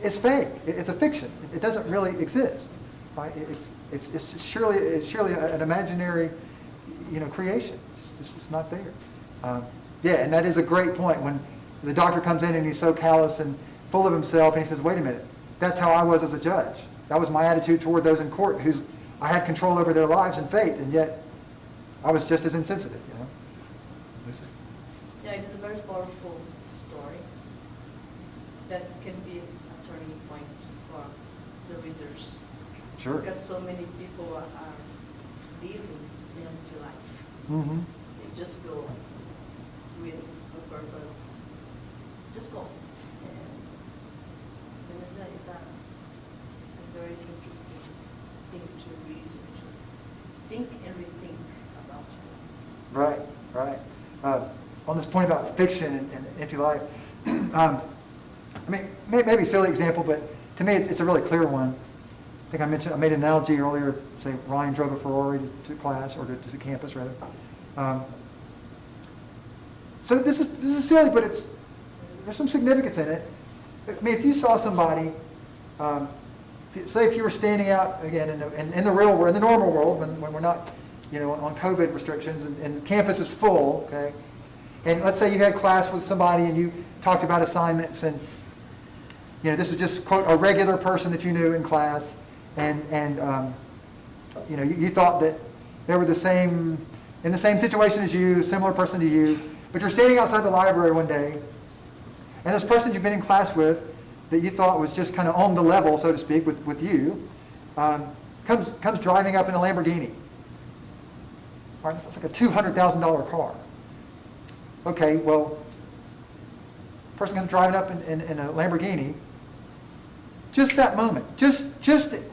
is fake. It's a fiction. It doesn't really exist. Right? It's surely an imaginary, you know, creation. It's not there. Yeah, and that is a great point when the doctor comes in and he's so callous and full of himself, and he says, "Wait a minute, that's how I was as a judge. That was my attitude toward those in court I had control over their lives and fate, and yet I was just as insensitive." You know. Lucy? Yeah, it is a very powerful story that can be a turning point for the readers. Sure. Because so many people are living the empty life. Mm-hmm. They just go with a purpose. Just go. And it's a very interesting thing to read and to think and rethink about. Right, right. On this point about fiction and empty life, I mean, maybe a silly example, but to me it's a really clear one. I think I made an analogy earlier, say Ryan drove a Ferrari to class, or to campus rather. So this is silly, but there's some significance in it. I mean, if you saw somebody, say if you were standing out again in the real world, in the normal world, when we're not, you know, on COVID restrictions, and campus is full, okay, and let's say you had class with somebody and you talked about assignments, and you know, this was just quote a regular person that you knew in class, and you know, you thought that they were in the same situation as you, similar person to you, but you're standing outside the library one day, and this person you've been in class with, that you thought was just kind of on the level, so to speak, with you, comes driving up in a Lamborghini. All right, it's like a $200,000 car. Okay, well, person comes driving up in a Lamborghini. Just that moment, just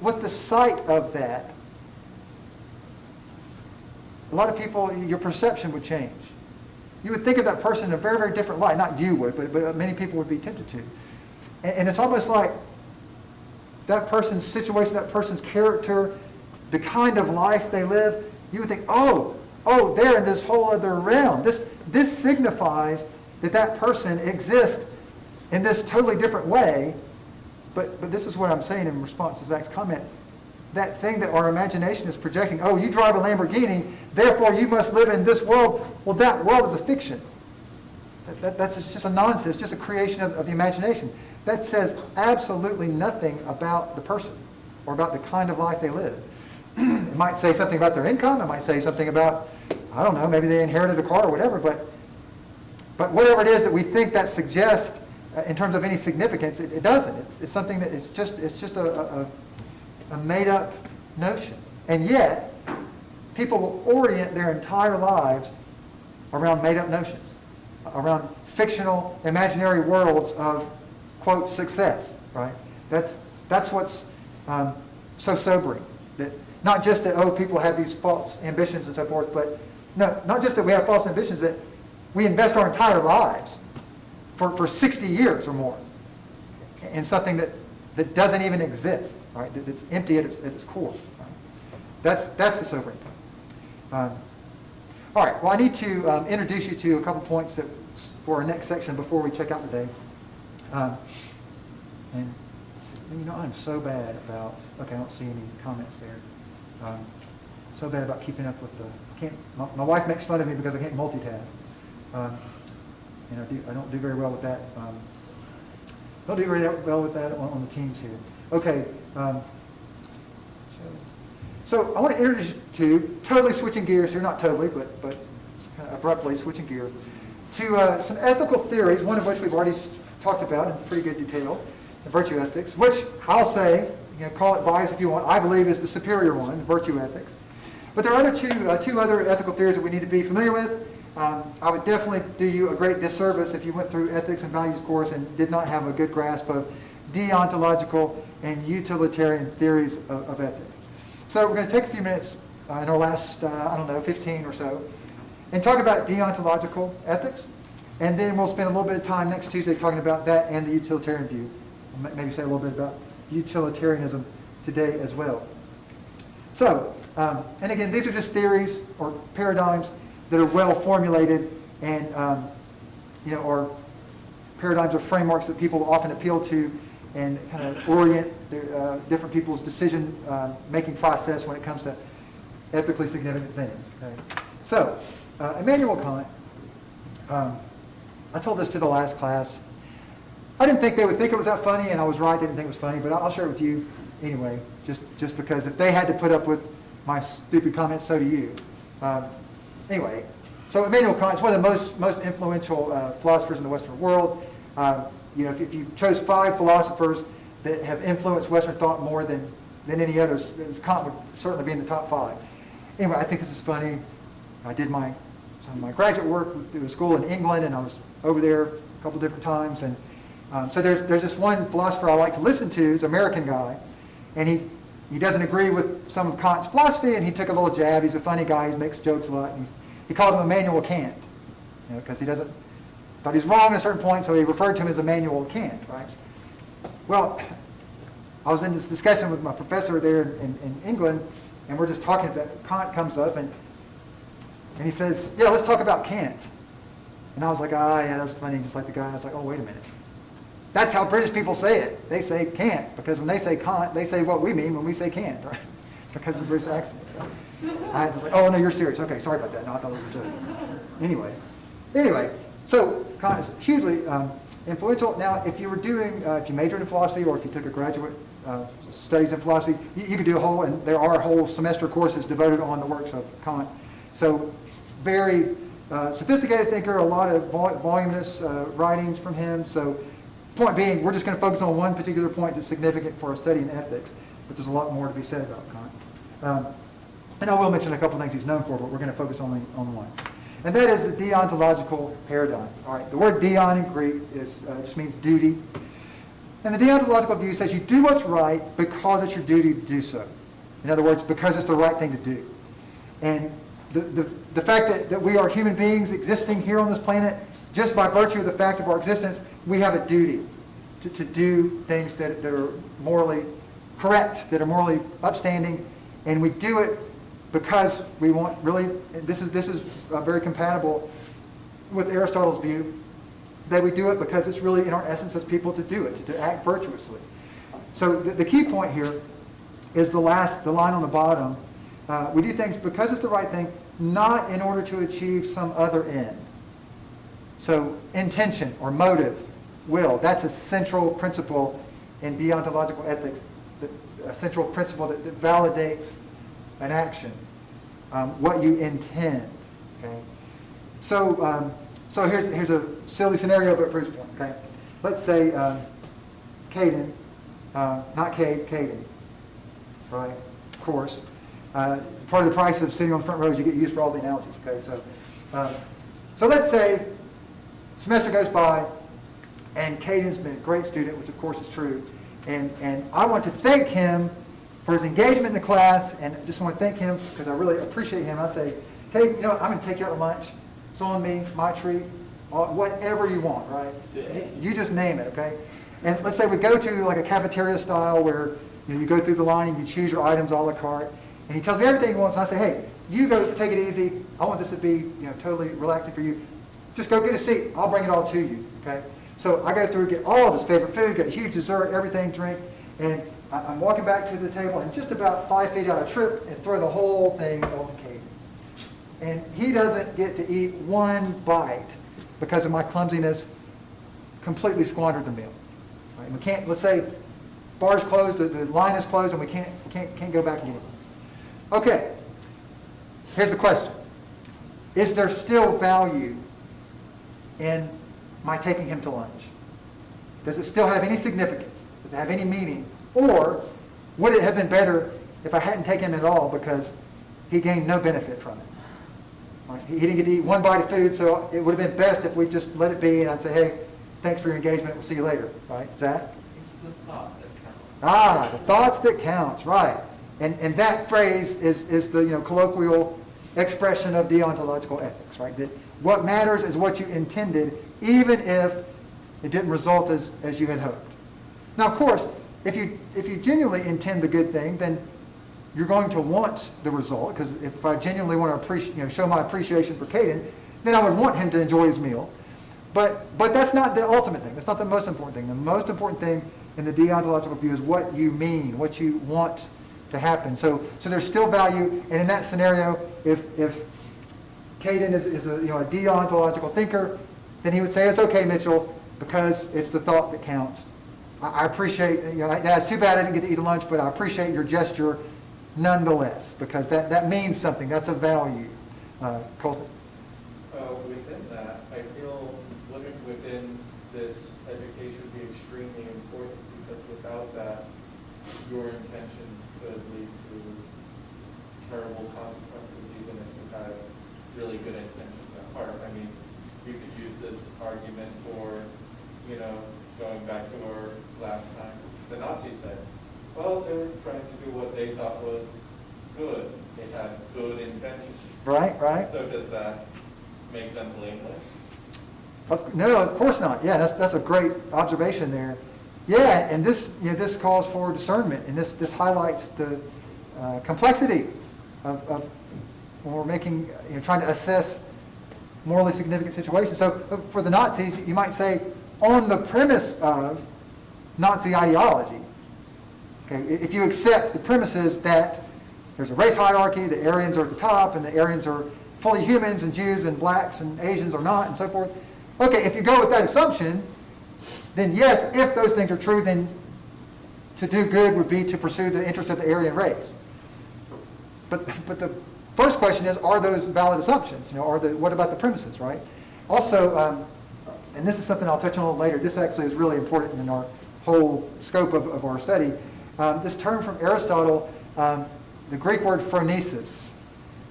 with the sight of that, a lot of people, your perception would change. You would think of that person in a very, very different light. Not you would, but many people would be tempted to. And it's almost like that person's situation, that person's character, the kind of life they live, you would think, oh, they're in this whole other realm. This signifies that person exists in this totally different way. But this is what I'm saying in response to Zach's comment. That thing that our imagination is projecting, oh, you drive a Lamborghini, therefore you must live in this world. Well, that world is a fiction. That's just a nonsense, just a creation of the imagination. That says absolutely nothing about the person or about the kind of life they live. It might say something about their income. It might say something about, I don't know, maybe they inherited a car or whatever. But whatever it is that we think that suggests in terms of any significance, it doesn't. It's something that it's just a made-up notion. And yet, people will orient their entire lives around made-up notions, around fictional, imaginary worlds of, quote, success, right? That's what's so sobering. That not just that, oh, people have these false ambitions and so forth, but no, not just that we have false ambitions, that we invest our entire lives for 60 years or more in something that that doesn't even exist, right? That's empty at its core. Right? That's the sobering thing. All right, well, I need to introduce you to a couple points for our next section before we check out today. And I'm so bad about, okay, I don't see any comments there. So bad about keeping up with my wife makes fun of me because I can't multitask. And I don't do very well with that. Don't do very well with that on the teams here. Okay. So I want to introduce you to, totally switching gears here, not totally, but kind of abruptly switching gears, to some ethical theories, one of which we've already talked about in pretty good detail, the virtue ethics, which I'll say, call it bias if you want, I believe is the superior one, virtue ethics. But there are two other ethical theories that we need to be familiar with. I would definitely do you a great disservice if you went through ethics and values course and did not have a good grasp of deontological and utilitarian theories of ethics. So we're going to take a few minutes in our last, 15 or so, and talk about deontological ethics. And then we'll spend a little bit of time next Tuesday talking about that and the utilitarian view. Maybe say a little bit about utilitarianism today as well. So, and again, these are just theories or paradigms that are well formulated and, or paradigms or frameworks that people often appeal to and kind of orient different people's decision-making process when it comes to ethically significant things. Okay? So, Immanuel Kant, I told this to the last class. I didn't think they would think it was that funny, and I was right, they didn't think it was funny, but I'll share it with you anyway, just because if they had to put up with my stupid comments, so do you. Anyway, so Immanuel Kant is one of the most influential philosophers in the Western world. If you chose 5 philosophers that have influenced Western thought more than any others, Kant would certainly be in the top 5. Anyway, I think this is funny. I did some of my graduate work through a school in England, and I was over there a couple different times. And so there's this one philosopher I like to listen to, he's an American guy, and he doesn't agree with some of Kant's philosophy, and he took a little jab. He's a funny guy, he makes jokes a lot, and he called him Immanuel Kant, because he thought he's wrong at a certain point, so he referred to him as Immanuel Kant, right? Well, I was in this discussion with my professor there in England, and we're just talking about, Kant comes up, and he says, yeah, let's talk about Kant. And I was like, yeah, that's funny, just like the guy. I was like, oh, wait a minute. That's how British people say it. They say Kant, because when they say Kant, they say what we mean when we say Kant, right? Because of the British accent. So I was like, oh, no, you're serious. Okay, sorry about that. No, I thought it was a joke. Anyway, so Kant is hugely influential. Now, if you majored in philosophy or if you took a graduate studies in philosophy, you could do and there are whole semester courses devoted on the works of Kant. So very sophisticated thinker, a lot of voluminous writings from him. So point being, we're just going to focus on one particular point that's significant for our study in ethics, but there's a lot more to be said about Kant. And I will mention a couple of things he's known for, but we're going to focus only on one. And that is the deontological paradigm. All right, the word deon in Greek just means duty. And the deontological view says you do what's right because it's your duty to do so. In other words, because it's the right thing to do. And the fact that we are human beings existing here on this planet, just by virtue of the fact of our existence, we have a duty to do things that are morally correct, that are morally upstanding, and we do it because we want really, this is very compatible with Aristotle's view, that we do it because it's really in our essence as people to do it, to act virtuously. So the key point here is the line on the bottom. We do things because it's the right thing, not in order to achieve some other end. So intention or motive, will, that's a central principle in deontological ethics, a central principle that validates an action, what you intend. Okay? So here's a silly scenario, but proves the point. Okay? Let's say it's Caden, not Cade, Caden, right? Of course. Part of the price of sitting on the front row is you get used for all the analogies. Okay, so let's say semester goes by, and Caden's been a great student, which of course is true, and I want to thank him for his engagement in the class, and just want to thank him because I really appreciate him. I say, Caden, you know what, I'm going to take you out to lunch. It's on me, my treat, whatever you want, right? You just name it, okay? And let's say we go to like a cafeteria style where you go through the line and you choose your items a la carte, and he tells me everything he wants, and I say, hey, you go take it easy. I want this to be totally relaxing for you. Just go get a seat. I'll bring it all to you. Okay? So I go through, get all of his favorite food, get a huge dessert, everything, drink, and I'm walking back to the table, and just about 5 feet out, I trip and throw the whole thing on Caden. And he doesn't get to eat one bite because of my clumsiness, completely squandered the meal. Right? We can't, let's say, bar's closed, the line is closed, and we can't go back and get it. Okay, here's the question. Is there still value in my taking him to lunch? Does it still have any significance? Does it have any meaning? Or would it have been better if I hadn't taken him at all because he gained no benefit from it? Right? He didn't get to eat one bite of food, so it would have been best if we just let it be and I'd say, hey, thanks for your engagement, we'll see you later. Right, Zach? It's the thought that counts. The thoughts that counts, right. And that phrase is the colloquial expression of deontological ethics, right? That what matters is what you intended, even if it didn't result as you had hoped. Now, of course, if you genuinely intend the good thing, then you're going to want the result, because if I genuinely want to show my appreciation for Caden, then I would want him to enjoy his meal. But that's not the ultimate thing. That's not the most important thing. The most important thing in the deontological view is what you mean, what you want to happen. So there's still value, and in that scenario, if Caden is a deontological thinker, then he would say, it's okay, Mitchell, because it's the thought that counts. I appreciate, it's too bad I didn't get to eat lunch, but I appreciate your gesture nonetheless, because that means something. That's a value. Colton? Within that, I feel living within this education would be extremely important, because without that, your intentions could lead to terrible consequences, even if you had really good intentions at heart. I mean, you could use this argument for, going back to our last time, the Nazis said, well, they were trying to do what they thought was good. They had good intentions. Right. So does that make them blameless? No, of course not. Yeah, that's a great observation there. Yeah, and this calls for discernment, and this highlights the complexity of when we're making, trying to assess morally significant situations. So for the Nazis, you might say, on the premise of Nazi ideology, okay, if you accept the premises that there's a race hierarchy, the Aryans are at the top, and the Aryans are fully humans, and Jews and blacks and Asians are not, and so forth. Okay, if you go with that assumption, then yes, if those things are true, then to do good would be to pursue the interest of the Aryan race. But the first question is, are those valid assumptions? What about the premises, right? Also, and this is something I'll touch on a little later. This actually is really important in our whole scope of our study. This term from Aristotle, the Greek word phronesis,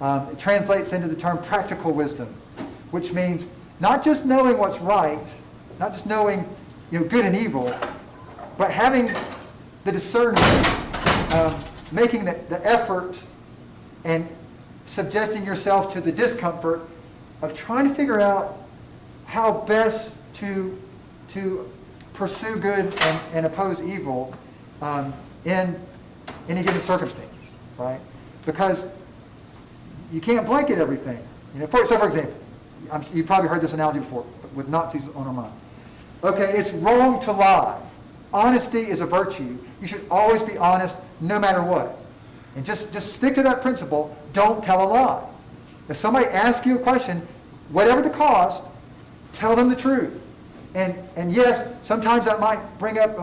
it translates into the term practical wisdom, which means not just knowing what's right, not just knowing good and evil, but having the discernment, making the effort and subjecting yourself to the discomfort of trying to figure out how best to pursue good and oppose evil in any given circumstance, right? Because you can't blanket everything. For example, you've probably heard this analogy before, but with Nazis on our mind. Okay, it's wrong to lie. Honesty is a virtue. You should always be honest no matter what. And just stick to that principle. Don't tell a lie. If somebody asks you a question, whatever the cost, tell them the truth. And yes, sometimes that might bring up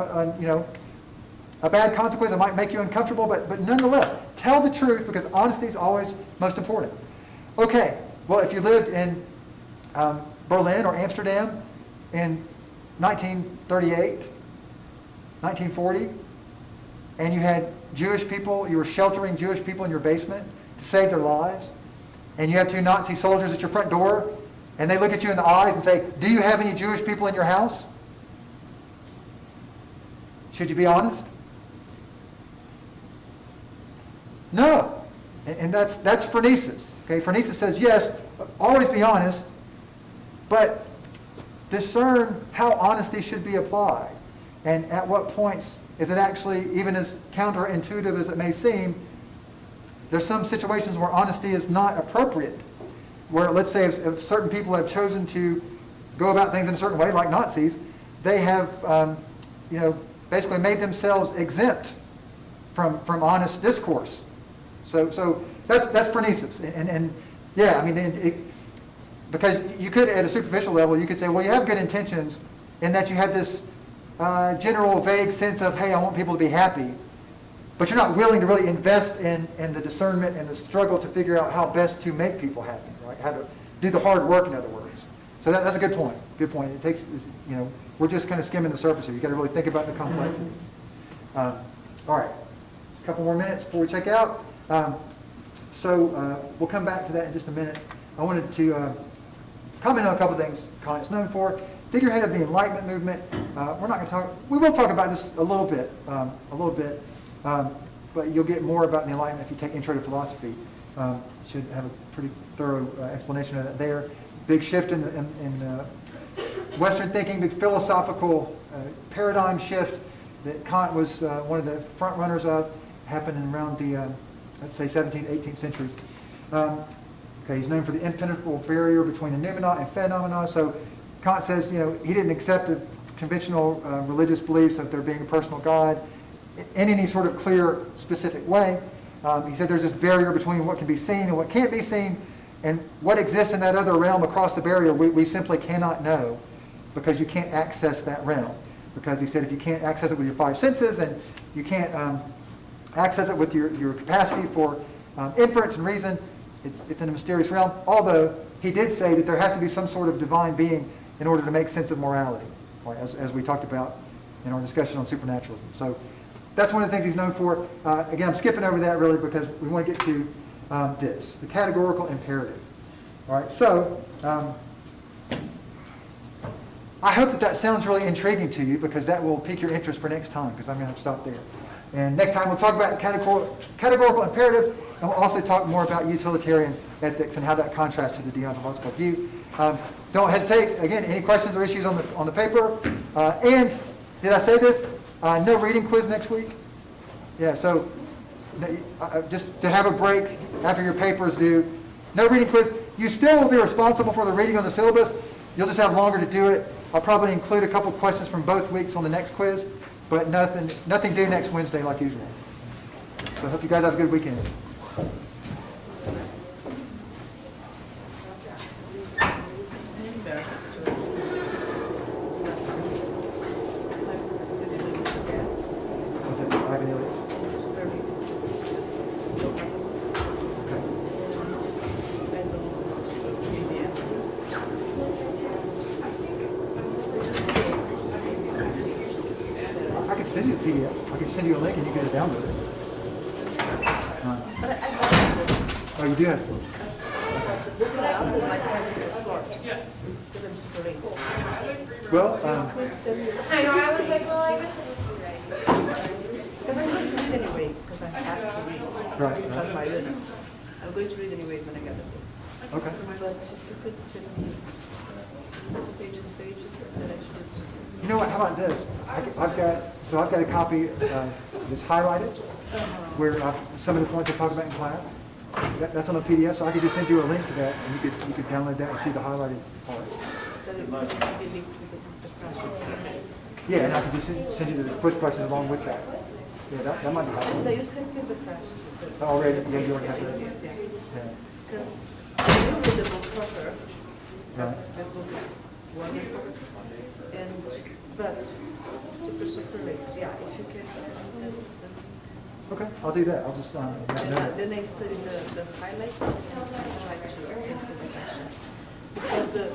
a bad consequence. It might make you uncomfortable, but nonetheless, tell the truth, because honesty is always most important. Okay, well, if you lived in Berlin or Amsterdam in 1938, 1940, and you had Jewish people, you were sheltering Jewish people in your basement to save their lives, and you have 2 Nazi soldiers at your front door, and they look at you in the eyes and say, do you have any Jewish people in your house? Should you be honest? No. And that's phronesis. Okay, phronesis says, yes, always be honest, but discern how honesty should be applied. And at what points is it actually, even as counterintuitive as it may seem, there's some situations where honesty is not appropriate. Where, let's say, if certain people have chosen to go about things in a certain way, like Nazis, they have, basically made themselves exempt from honest discourse. So that's phronesis. And yeah, I mean, because you could, at a superficial level, you could say, well, you have good intentions in that you have this general vague sense of, hey, I want people to be happy. But you're not willing to really invest in the discernment and the struggle to figure out how best to make people happy, right? How to do the hard work, in other words. So that's a good point. Good point. It takes, we're just kind of skimming the surface here. You've got to really think about the complexities. All right. A couple more minutes before we check out. We'll come back to that in just a minute. I wanted to comment on a couple of things Conant's known for. Figurehead of the Enlightenment movement. We're not going to talk. We will talk about this a little bit, but you'll get more about the Enlightenment if you take Intro to Philosophy. Should have a pretty thorough explanation of that there. Big shift in Western thinking, big philosophical paradigm shift that Kant was one of the front runners of, happened around the, let's say, 17th, 18th centuries. He's known for the impenetrable barrier between the noumena and phenomena. So Kant says, he didn't accept the conventional religious beliefs of there being a personal God in any sort of clear, specific way. He said there's this barrier between what can be seen and what can't be seen, and what exists in that other realm across the barrier we simply cannot know, because you can't access that realm. Because he said if you can't access it with your five senses, and you can't access it with your capacity for inference and reason, it's in a mysterious realm. Although he did say that there has to be some sort of divine being in order to make sense of morality, right, as we talked about in our discussion on supernaturalism. So that's one of the things he's known for. Again, I'm skipping over that really because we want to get to this, the categorical imperative. All right, so I hope that sounds really intriguing to you, because that will pique your interest for next time, because I'm going to stop there. And next time we'll talk about categorical imperative, and we'll also talk more about utilitarian ethics and how that contrasts to the deontological view. Don't hesitate. Again, any questions or issues on the paper. And did I say this? No reading quiz next week. Yeah, so just to have a break after your paper is due. No reading quiz. You still will be responsible for the reading on the syllabus. You'll just have longer to do it. I'll probably include a couple questions from both weeks on the next quiz, but nothing due next Wednesday like usual. So I hope you guys have a good weekend. Send you a PDF. I can send you a link and you can just download it. Oh, you do have it? Well, I know, I was like, well, I guess. Because I'm going to read anyways, because I have to read. Right. Because my illness. I'm going to read anyways when I get the book. okay. But if you could send me pages, then I should just... You know what? How about this? I've got a copy that's highlighted where some of the points I talked about in class. That's on a PDF, so I could just send you a link to that, and you could download that and see the highlighted parts. Then it was going to be linked to the questions. Yeah, and I could just send you the quiz questions along with that. Yeah, that might be So helpful. you sent me the questions. Already? Yeah, you already have that. Yeah. Yeah. Because I will read the book for sure. Right. This book is wonderful. But super late. Yeah, if you can. Okay, I'll do that. I'll just let you know. Then I study the highlights and try to answer the questions. Because the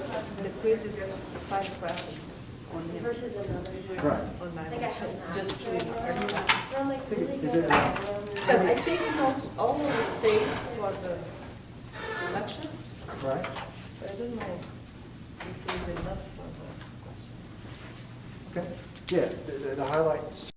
quiz is 5 questions on him. Versus another. Right. On my I think I have just that. training. So I'm like, really Is good it, at But I take notes all the same for the lecture. right? But I don't know if it's enough for the questions. Okay. Yeah, the highlights